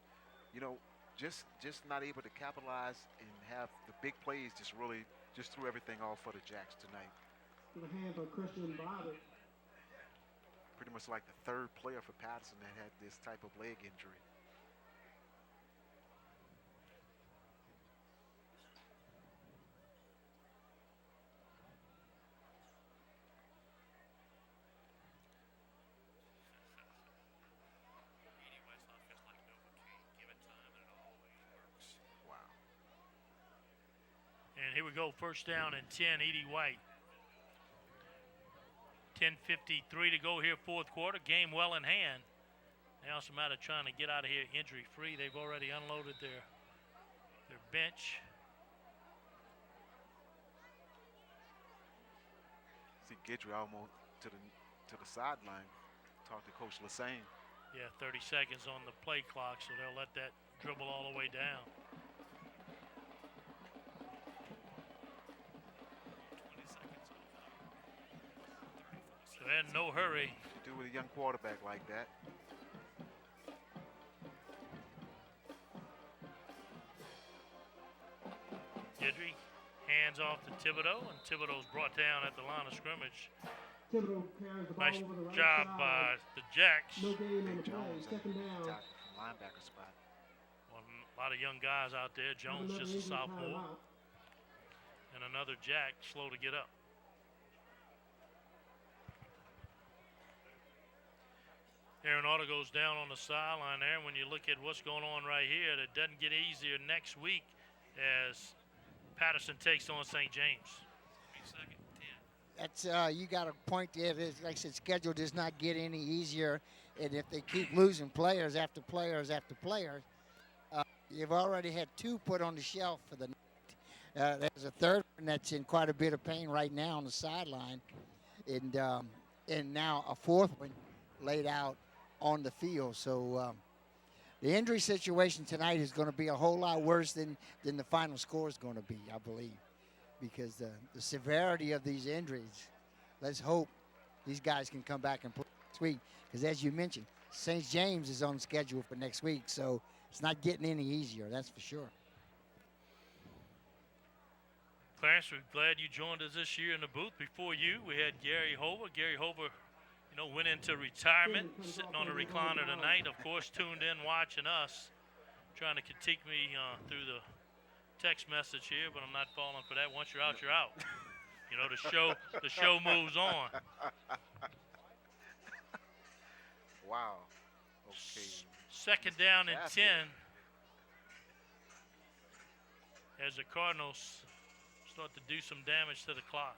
[SPEAKER 3] You know, just not able to capitalize and have the big plays. Just threw everything off for the Jacks tonight.
[SPEAKER 5] The hands on Christian Bobbitt.
[SPEAKER 3] Pretty much like the 3rd player for Patterson that had this type of leg injury.
[SPEAKER 1] And here we go, first down and 10, E.D. White. 10:53 to go here, 4th quarter. Game well in hand. Now it's a matter of trying to get out of here injury-free. They've already unloaded their bench.
[SPEAKER 3] See Guidry almost to the sideline. Talk to Coach Lassane.
[SPEAKER 1] Yeah, 30 seconds on the play clock, so they'll let that dribble all the way down. And no hurry.
[SPEAKER 3] Do with a young quarterback like that.
[SPEAKER 1] Guidry hands off to Thibodeau, and Thibodeau's brought down at the line of scrimmage.
[SPEAKER 5] Thibodeau carries the ball
[SPEAKER 1] Nice
[SPEAKER 5] over the right
[SPEAKER 1] job
[SPEAKER 5] side.
[SPEAKER 1] by the Jacks.
[SPEAKER 5] No gain on the play.
[SPEAKER 3] Jones,
[SPEAKER 5] Second down.
[SPEAKER 3] linebacker spot.
[SPEAKER 1] Well, a lot of young guys out there. Jones
[SPEAKER 5] Another
[SPEAKER 1] just a
[SPEAKER 5] injury
[SPEAKER 1] sophomore.
[SPEAKER 5] timeout.
[SPEAKER 1] And another Jack slow to get up. Aaron Auto goes down on the sideline there. When you look at what's going on right here, it doesn't get easier next week as Patterson takes on St. James.
[SPEAKER 4] That's you got a point there. Like I said, schedule does not get any easier, and if they keep losing players after players after players, you've already had 2 put on the shelf for the night. There's a 3rd one that's in quite a bit of pain right now on the sideline, and now a 4th one laid out on the field. So the injury situation tonight is going to be a whole lot worse than the final score is going to be, I believe, because the severity of these injuries. Let's hope these guys can come back and play next week, because as you mentioned, St. James is on schedule for next week, so it's not getting any easier, that's for sure.
[SPEAKER 1] Clarence, we're glad you joined us this year in the booth. Before you, we had Gary Hover. Gary Hover, you know, went into retirement, sitting on a recliner tonight. Of course, tuned in, watching us, trying to critique me through the text message here, but I'm not falling for that. Once you're out, you're out. You know, the show moves on.
[SPEAKER 3] Wow. Okay.
[SPEAKER 1] Second down and
[SPEAKER 3] Fantastic.
[SPEAKER 1] 10 as the Cardinals start to do some damage to the clock.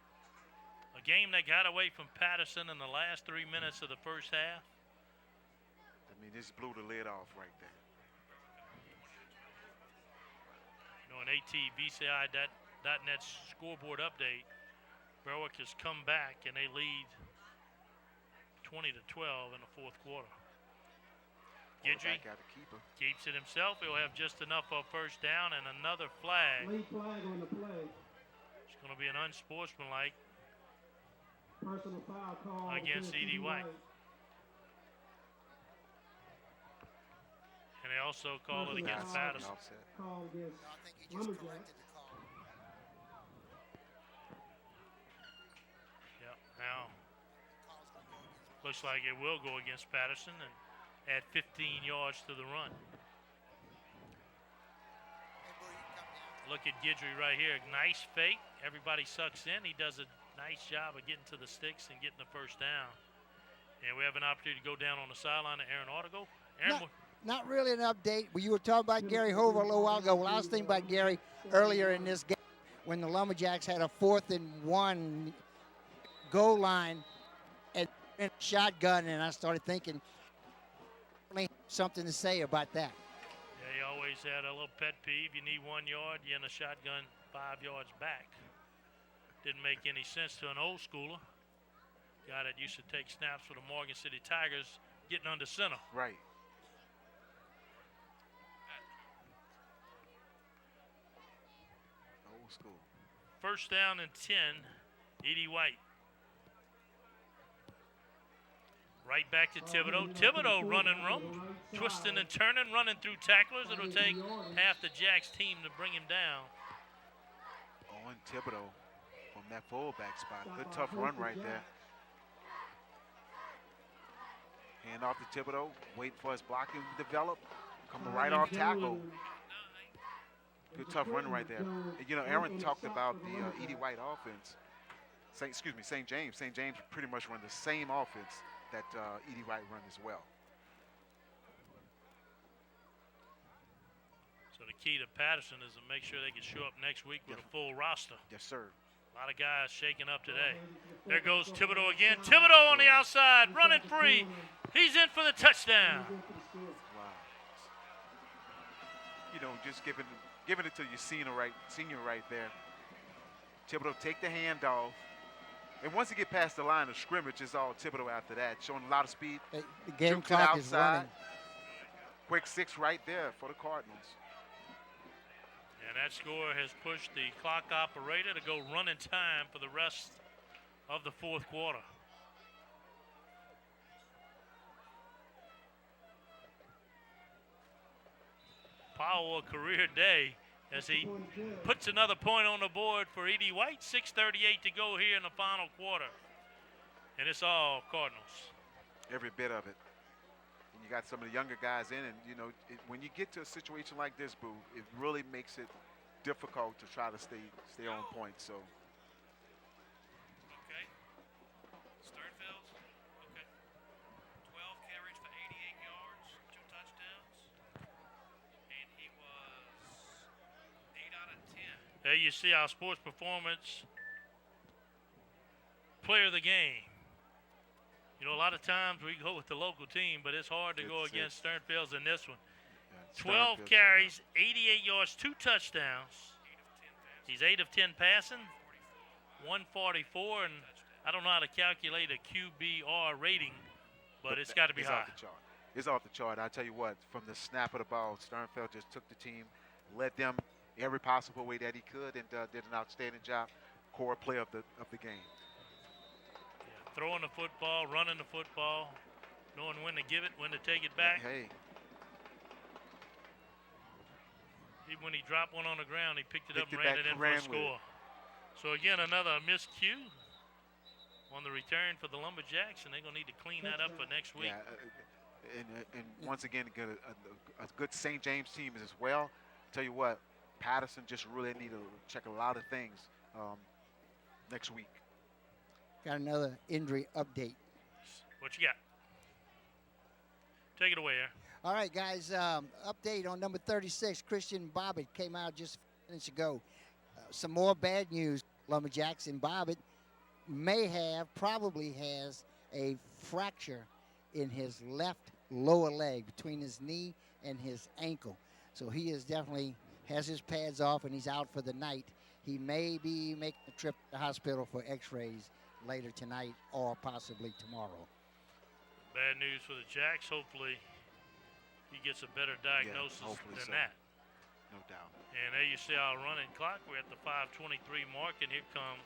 [SPEAKER 1] A game that got away from Patterson in the last 3 minutes of the first half.
[SPEAKER 3] I mean, this blew the lid off right there.
[SPEAKER 1] You know, an ATVCI.net scoreboard update, Berwick has come back and they lead 20-12 in the fourth quarter. Guidry
[SPEAKER 3] Got the keeper.
[SPEAKER 1] keeps it himself. He'll have just enough for a first down and another flag.
[SPEAKER 5] Late flag on the play.
[SPEAKER 1] It's going to be an unsportsmanlike
[SPEAKER 5] Personal foul call
[SPEAKER 1] against E.D. White. And they also call it against Patterson.
[SPEAKER 5] Call against
[SPEAKER 4] No, I think he just
[SPEAKER 5] Lumberjacks.
[SPEAKER 4] corrected the call.
[SPEAKER 1] Yep. Now
[SPEAKER 4] Call's gonna go against
[SPEAKER 1] looks like it will go against Patterson and add 15 yards to the run.
[SPEAKER 4] Hey, Boo, you can come down.
[SPEAKER 1] Look at Guidry right here. Nice fake. Everybody sucks in. He does a nice job of getting to the sticks and getting the first down. And we have an opportunity to go down on the sideline to Aaron Artigo. Aaron,
[SPEAKER 4] Not really an update. You were talking about Gary Hoover a little while ago. Well, I was thinking about Gary earlier in this game when the Lumberjacks had a 4th and 1 goal line and shotgun, and I started thinking something to say about that.
[SPEAKER 1] yeah, he always had a little pet peeve. You need 1 yard, you're in a shotgun 5 yards back. Didn't make any sense to an old schooler. Guy that used to take snaps for the Morgan City Tigers, getting under center.
[SPEAKER 3] Right. Old school.
[SPEAKER 1] First down and 10, E.D. White. Right back to Thibodeau. Thibodeau running room, twisting and turning, running through tacklers. It'll take half the Jacks team to bring him down.
[SPEAKER 3] Owen Thibodeau from that fullback spot. Good tough run right there. Hand off to Thibodeau. Wait for his blocking to develop. Coming right off tackle. Good tough run right there. And, you know, Aaron talked about the E.D. White offense. St. James. St. James pretty much run the same offense that E.D. White run as well.
[SPEAKER 1] So the key to Patterson is to make sure they can show up next week with a full roster.
[SPEAKER 3] Yes, sir.
[SPEAKER 1] A lot of guys shaking up today. There goes Thibodeau again. Thibodeau on the outside, running free. He's in for the touchdown.
[SPEAKER 3] Wow. You know, just giving it to your senior right there. Thibodeau take the handoff. And once he get past the line of scrimmage, it's all Thibodeau after that, showing a lot of speed.
[SPEAKER 4] The game
[SPEAKER 3] Juke to the
[SPEAKER 4] clock is
[SPEAKER 3] outside.
[SPEAKER 4] running.
[SPEAKER 3] Quick 6 right there for the Cardinals.
[SPEAKER 1] And that score has pushed the clock operator to go running time for the rest of the fourth quarter. Powell, a career day as he puts another point on the board for E.D. White. 6:38 to go here in the final quarter. And it's all Cardinals.
[SPEAKER 3] Every bit of it. And you got some of the younger guys in, and, you know, when you get to a situation like this, Boo, it really makes it difficult to try to stay on point. So
[SPEAKER 1] Okay. Sternfeld. Okay. 12 carries for 88 yards, 2 touchdowns. And he was 8 out of 10. There you see our sports performance player of the game. You know, a lot of times we go with the local team, but it's hard to go against Sternfield's in this one. 12 carries, 88 yards, 2 touchdowns. He's 8 of 10 passing, 144, and I don't know how to calculate a QBR rating, but it's got to be high.
[SPEAKER 3] Off the chart. It's off the chart. I tell you what, from the snap of the ball, Sternfeld just took the team, led them every possible way that he could, and did an outstanding job. Core play of the game.
[SPEAKER 1] Yeah, throwing the football, running the football, knowing when to give it, when to take it back.
[SPEAKER 3] Hey.
[SPEAKER 1] Even when he dropped one on the ground, he picked it up and
[SPEAKER 3] Picked it
[SPEAKER 1] ran
[SPEAKER 3] back,
[SPEAKER 1] it in for
[SPEAKER 3] ran
[SPEAKER 1] a
[SPEAKER 3] with
[SPEAKER 1] score. So again, another miscue on the return for the Lumberjacks, and they're going to need to clean that up for next week.
[SPEAKER 3] Yeah, and once again, a good St. James team as well. Tell you what, Patterson just really need to check a lot of things next week.
[SPEAKER 4] Got another injury update.
[SPEAKER 1] What you got? Take it away, Aaron.
[SPEAKER 4] All right, guys. Update on number 36. Christian Bobbitt came out just a few minutes ago. Some more bad news. Lumberjacks and Bobbitt probably has a fracture in his left lower leg between his knee and his ankle. So he is definitely has his pads off and he's out for the night. He may be making a trip to the hospital for x-rays later tonight or possibly tomorrow.
[SPEAKER 1] Bad news for the Jacks. Hopefully he gets a better diagnosis than that.
[SPEAKER 3] No doubt.
[SPEAKER 1] And there you see our running clock. We're at the 5:23 mark, and here come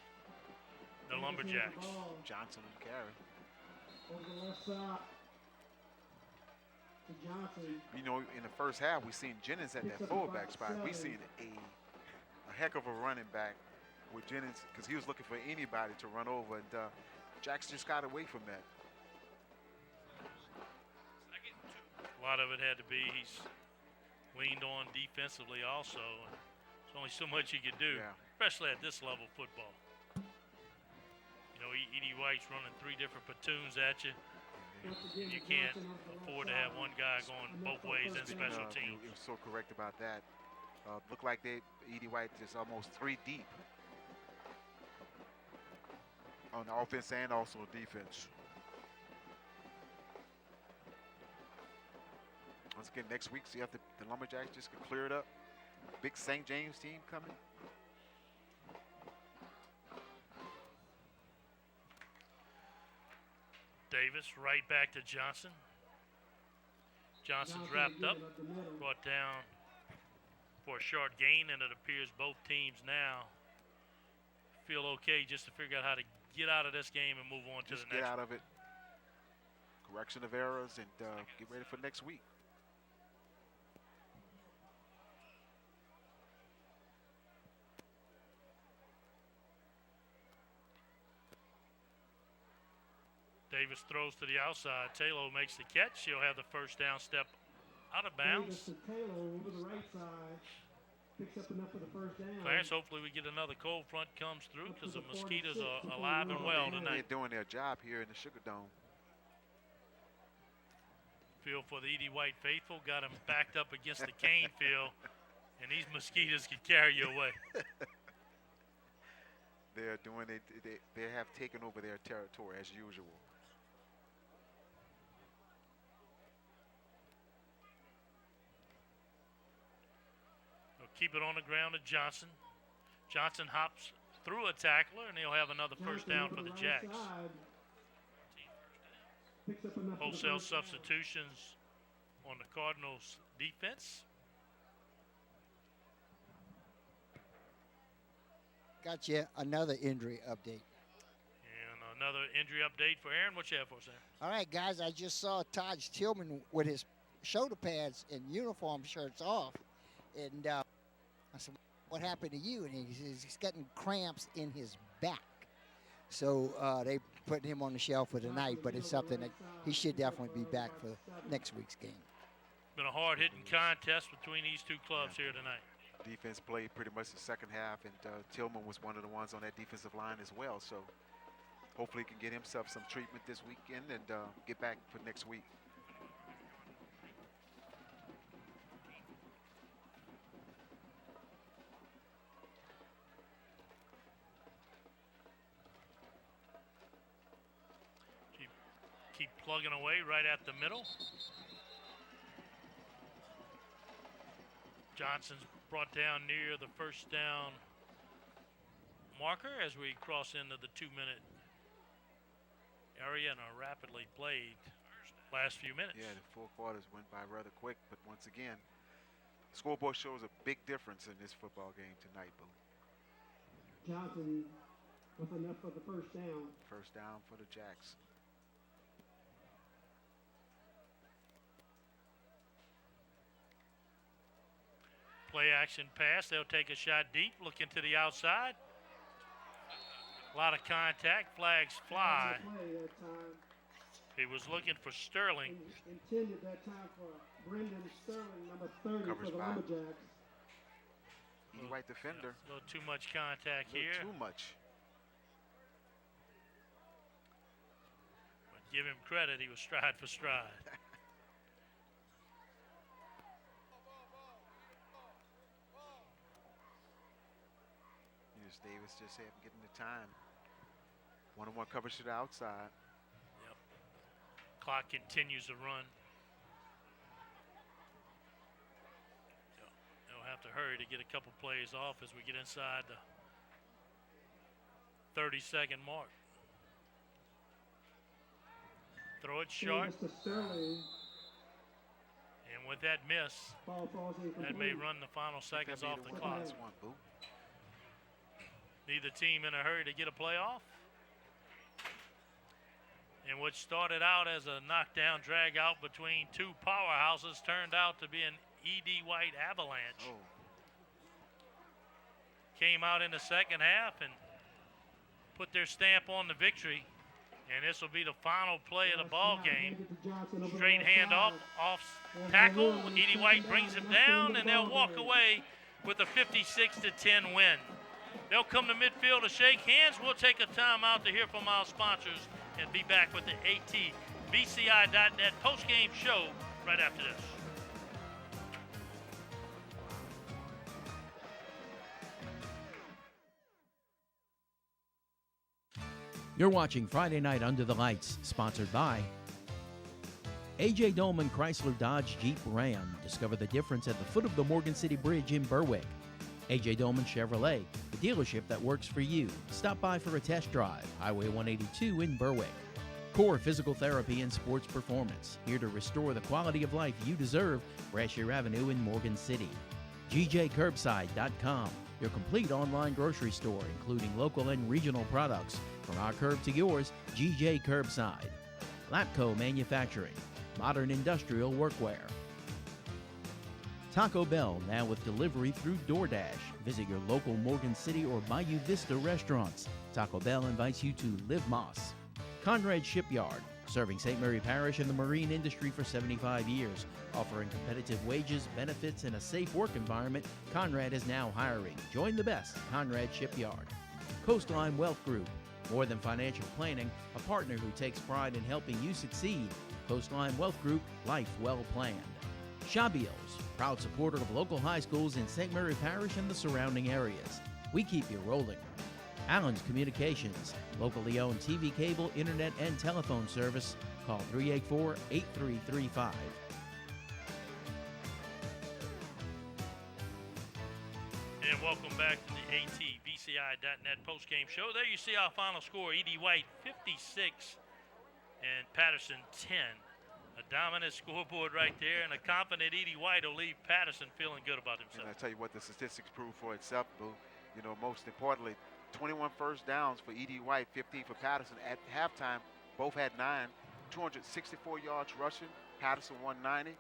[SPEAKER 1] the Lumberjacks.
[SPEAKER 3] Johnson and carry.
[SPEAKER 5] Over the left side to Johnson.
[SPEAKER 3] You know, in the first half, we seen Jennings at that fullback spot. We seen a heck of a running back with Jennings because he was looking for anybody to run over, and Jacks just got away from that.
[SPEAKER 1] A lot of it had to be he's leaned on defensively also. There's only so much you can do, especially at this level of football. You know, E.D. White's running 3 different platoons at you. You can't afford to have one guy going both ways in special teams.
[SPEAKER 3] He was so correct about that. Looked like E.D. White is almost 3 deep on the offense and also defense. Once again, next week, see if the Lumberjacks just can clear it up. Big St. James team coming.
[SPEAKER 1] Davis right back to Johnson. Johnson's wrapped up, brought down for a short gain, and it appears both teams now feel okay just to figure out how to get out of this game and move on to the next one.
[SPEAKER 3] Get out of it. Correction of errors and get ready for next week.
[SPEAKER 1] Davis throws to the outside. Taylor makes the catch. He'll have the first down step out of bounds.
[SPEAKER 5] Taylor over the right side picks up enough for the first down.
[SPEAKER 1] Clarence, hopefully we get another cold front comes through because the mosquitoes are alive and well tonight.
[SPEAKER 3] They're doing their job here in the Sugar Dome.
[SPEAKER 1] Field for the E.D. White faithful. Got him backed up against the cane field, and these mosquitoes can carry you away.
[SPEAKER 3] They're doing it. They have taken over their territory as usual.
[SPEAKER 1] Keep it on the ground to Johnson. Johnson hops through a tackler, and he'll have another first down for the Jacks. Wholesale substitutions on the Cardinals defense.
[SPEAKER 4] Got you another injury update.
[SPEAKER 1] And another injury update for Aaron. What you have for us, Aaron?
[SPEAKER 4] All right, guys, I just saw Taj Tillman with his shoulder pads and uniform shirts off. And I said, what happened to you? And he's getting cramps in his back. So they put him on the shelf for tonight, but it's something that he should definitely be back for next week's game.
[SPEAKER 1] Been a hard-hitting contest between these two clubs here tonight.
[SPEAKER 3] Defense played pretty much the second half, and Tillman was one of the ones on that defensive line as well. So hopefully he can get himself some treatment this weekend and get back for next week.
[SPEAKER 1] Keep plugging away right at the middle. Johnson's brought down near the first down marker as we cross into the 2-minute area and are rapidly played last few minutes.
[SPEAKER 3] Yeah, the 4 quarters went by rather quick, but once again, the scoreboard shows a big difference in this football game tonight, Boo.
[SPEAKER 5] Johnson with enough for the first down.
[SPEAKER 3] First down for the Jacks.
[SPEAKER 1] Play action pass. They'll take a shot deep, looking to the outside. A lot of contact. Flags fly. He was looking for Sterling.
[SPEAKER 5] Intended that time for Brendan Sterling, number 30 for the Lumberjacks.
[SPEAKER 3] White defender.
[SPEAKER 1] A little too much contact here.
[SPEAKER 3] Too much.
[SPEAKER 1] But give him credit. He was stride for stride.
[SPEAKER 3] Davis just having getting the time. One-on-one coverage to the outside.
[SPEAKER 1] Yep. Clock continues to run. They'll have to hurry to get a couple plays off as we get inside the 30-second mark. Throw it short. And with that miss, that may run the final seconds off the clock. Neither team in a hurry to get a play off. And what started out as a knockdown drag out between two powerhouses turned out to be an E.D. White avalanche.
[SPEAKER 3] Oh.
[SPEAKER 1] Came out in the second half and put their stamp on the victory. And this will be the final play of the ball game. Straight handoff, off tackle. E.D. White brings him down, and they'll walk away with a 56-10 win. They'll come to midfield to shake hands. We'll take a timeout to hear from our sponsors and be back with the ATBCI.net postgame show right after this.
[SPEAKER 2] You're watching Friday Night Under the Lights, sponsored by A.J. Dolman Chrysler Dodge Jeep Ram. Discover the difference at the foot of the Morgan City Bridge in Berwick. A.J. Dolman Chevrolet, the dealership that works for you. Stop by for a test drive. Highway 182 in Berwick. Core Physical Therapy and Sports Performance, here to restore the quality of life you deserve. Brashear Avenue in Morgan City. GJCurbside.com, your complete online grocery store, including local and regional products. From our curb to yours, GJ Curbside. Lapco Manufacturing, modern industrial workwear. Taco Bell, now with delivery through DoorDash. Visit your local Morgan City or Bayou Vista restaurants. Taco Bell invites you to Live Moss. Conrad Shipyard, serving St. Mary Parish and the marine industry for 75 years. Offering competitive wages, benefits, and a safe work environment, Conrad is now hiring. Join the best, Conrad Shipyard. Coastline Wealth Group, more than financial planning, a partner who takes pride in helping you succeed. Coastline Wealth Group, life well planned. Shabios, proud supporter of local high schools in St. Mary Parish and the surrounding areas. We keep you rolling. Allen's Communications, locally owned TV, cable, internet, and telephone service. Call 384-8335.
[SPEAKER 1] And welcome back to the ATBCI.net postgame show. There you see our final score, E.D. White 56 and Patterson 10. A dominant scoreboard right there, and a confident E.D. White will leave Patterson feeling good about himself.
[SPEAKER 3] And I tell you what, the statistics prove for itself, Boo. You know, most importantly, 21 first downs for E.D. White, 15 for Patterson. At halftime, both had 9. 264 yards rushing. Patterson 190.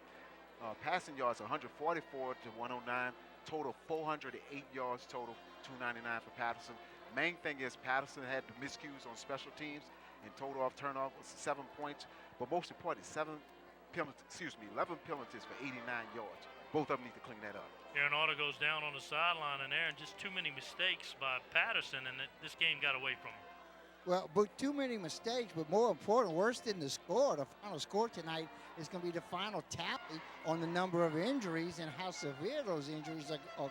[SPEAKER 3] Passing yards 144 to 109. Total 408 yards total, 299 for Patterson. Main thing is Patterson had the miscues on special teams and total off turnover was 7 points. But most importantly, 11 penalties for 89 yards. Both of them need to clean that up.
[SPEAKER 1] Aaron Auto goes down on the sideline, and Aaron, just too many mistakes by Patterson, and this game got away from him.
[SPEAKER 4] Well, but too many mistakes, but more important, worse than the score, the final score tonight is going to be the final tally on the number of injuries and how severe those injuries are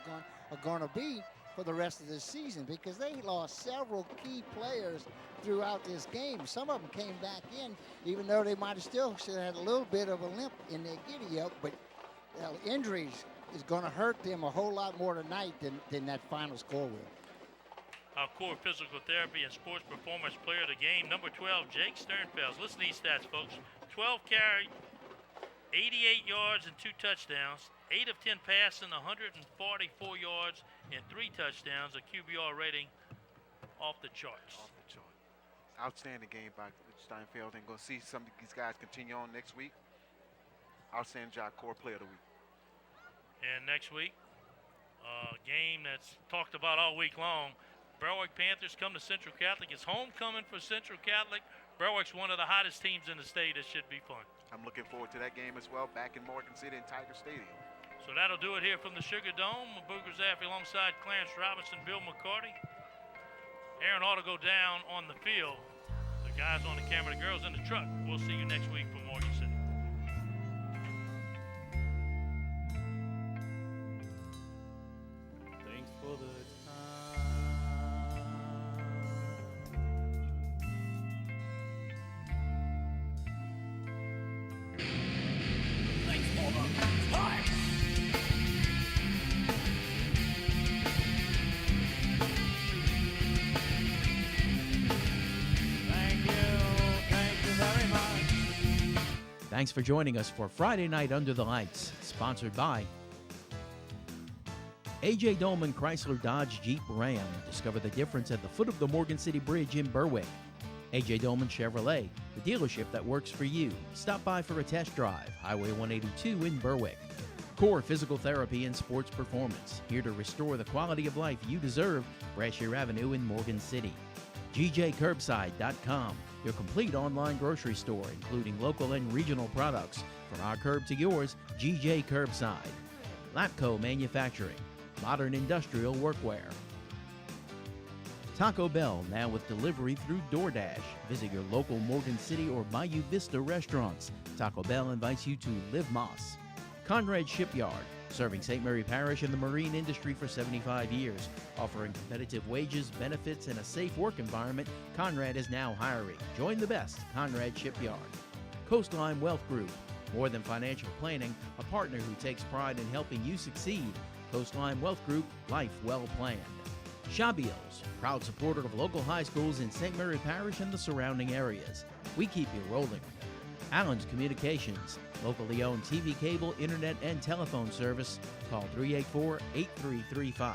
[SPEAKER 4] going to be for the rest of this season, because they lost several key players throughout this game. Some of them came back in, even though they might have still had a little bit of a limp in their giddy-up, but injuries is going to hurt them a whole lot more tonight than that final score will.
[SPEAKER 1] Our core physical therapy and sports performance player of the game, number 12, Jake Sternfels. Listen to these stats, folks. 12 carry, 88 yards and 2 touchdowns, 8 of 10 passing, 144 yards and 3 touchdowns, a QBR rating off the charts.
[SPEAKER 3] Off the chart. Outstanding game by Steinfeld, and going to see some of these guys continue on next week. Outstanding job, core player of the week.
[SPEAKER 1] And next week, a game that's talked about all week long. Berwick Panthers come to Central Catholic. It's homecoming for Central Catholic. Berwick's one of the hottest teams in the state. It should be fun.
[SPEAKER 3] I'm looking forward to that game as well, back in Morgan City in Tiger Stadium.
[SPEAKER 1] So that'll do it here from the Sugar Dome. Booker Zaffe alongside Clarence Robinson, Bill McCarty. Aaron ought to go down on the field. The guys on the camera, the girls in the truck. We'll see you next week from Morgan City.
[SPEAKER 6] Thanks for the time.
[SPEAKER 2] Thanks for joining us for Friday Night Under the Lights, sponsored by A.J. Dolman Chrysler Dodge Jeep Ram. Discover the difference at the foot of the Morgan City Bridge in Berwick. A.J. Dolman Chevrolet, the dealership that works for you. Stop by for a test drive. Highway 182 in Berwick. Core Physical Therapy and Sports Performance, here to restore the quality of life you deserve. Brashear Avenue in Morgan City. GJCurbside.com, your complete online grocery store, including local and regional products. From our curb to yours, GJ Curbside. Lapco Manufacturing, modern industrial workwear. Taco Bell, now with delivery through DoorDash. Visit your local Morgan City or Bayou Vista restaurants. Taco Bell invites you to Live Moss. Conrad Shipyard, serving St. Mary Parish and the marine industry for 75 years. Offering competitive wages, benefits, and a safe work environment, Conrad is now hiring. Join the best, Conrad Shipyard. Coastline Wealth Group, more than financial planning, a partner who takes pride in helping you succeed. Coastline Wealth Group, life well planned. Shabios, proud supporter of local high schools in St. Mary Parish and the surrounding areas. We keep you rolling. Allen's Communications, locally owned TV, cable, internet, and telephone service. Call 384-8335.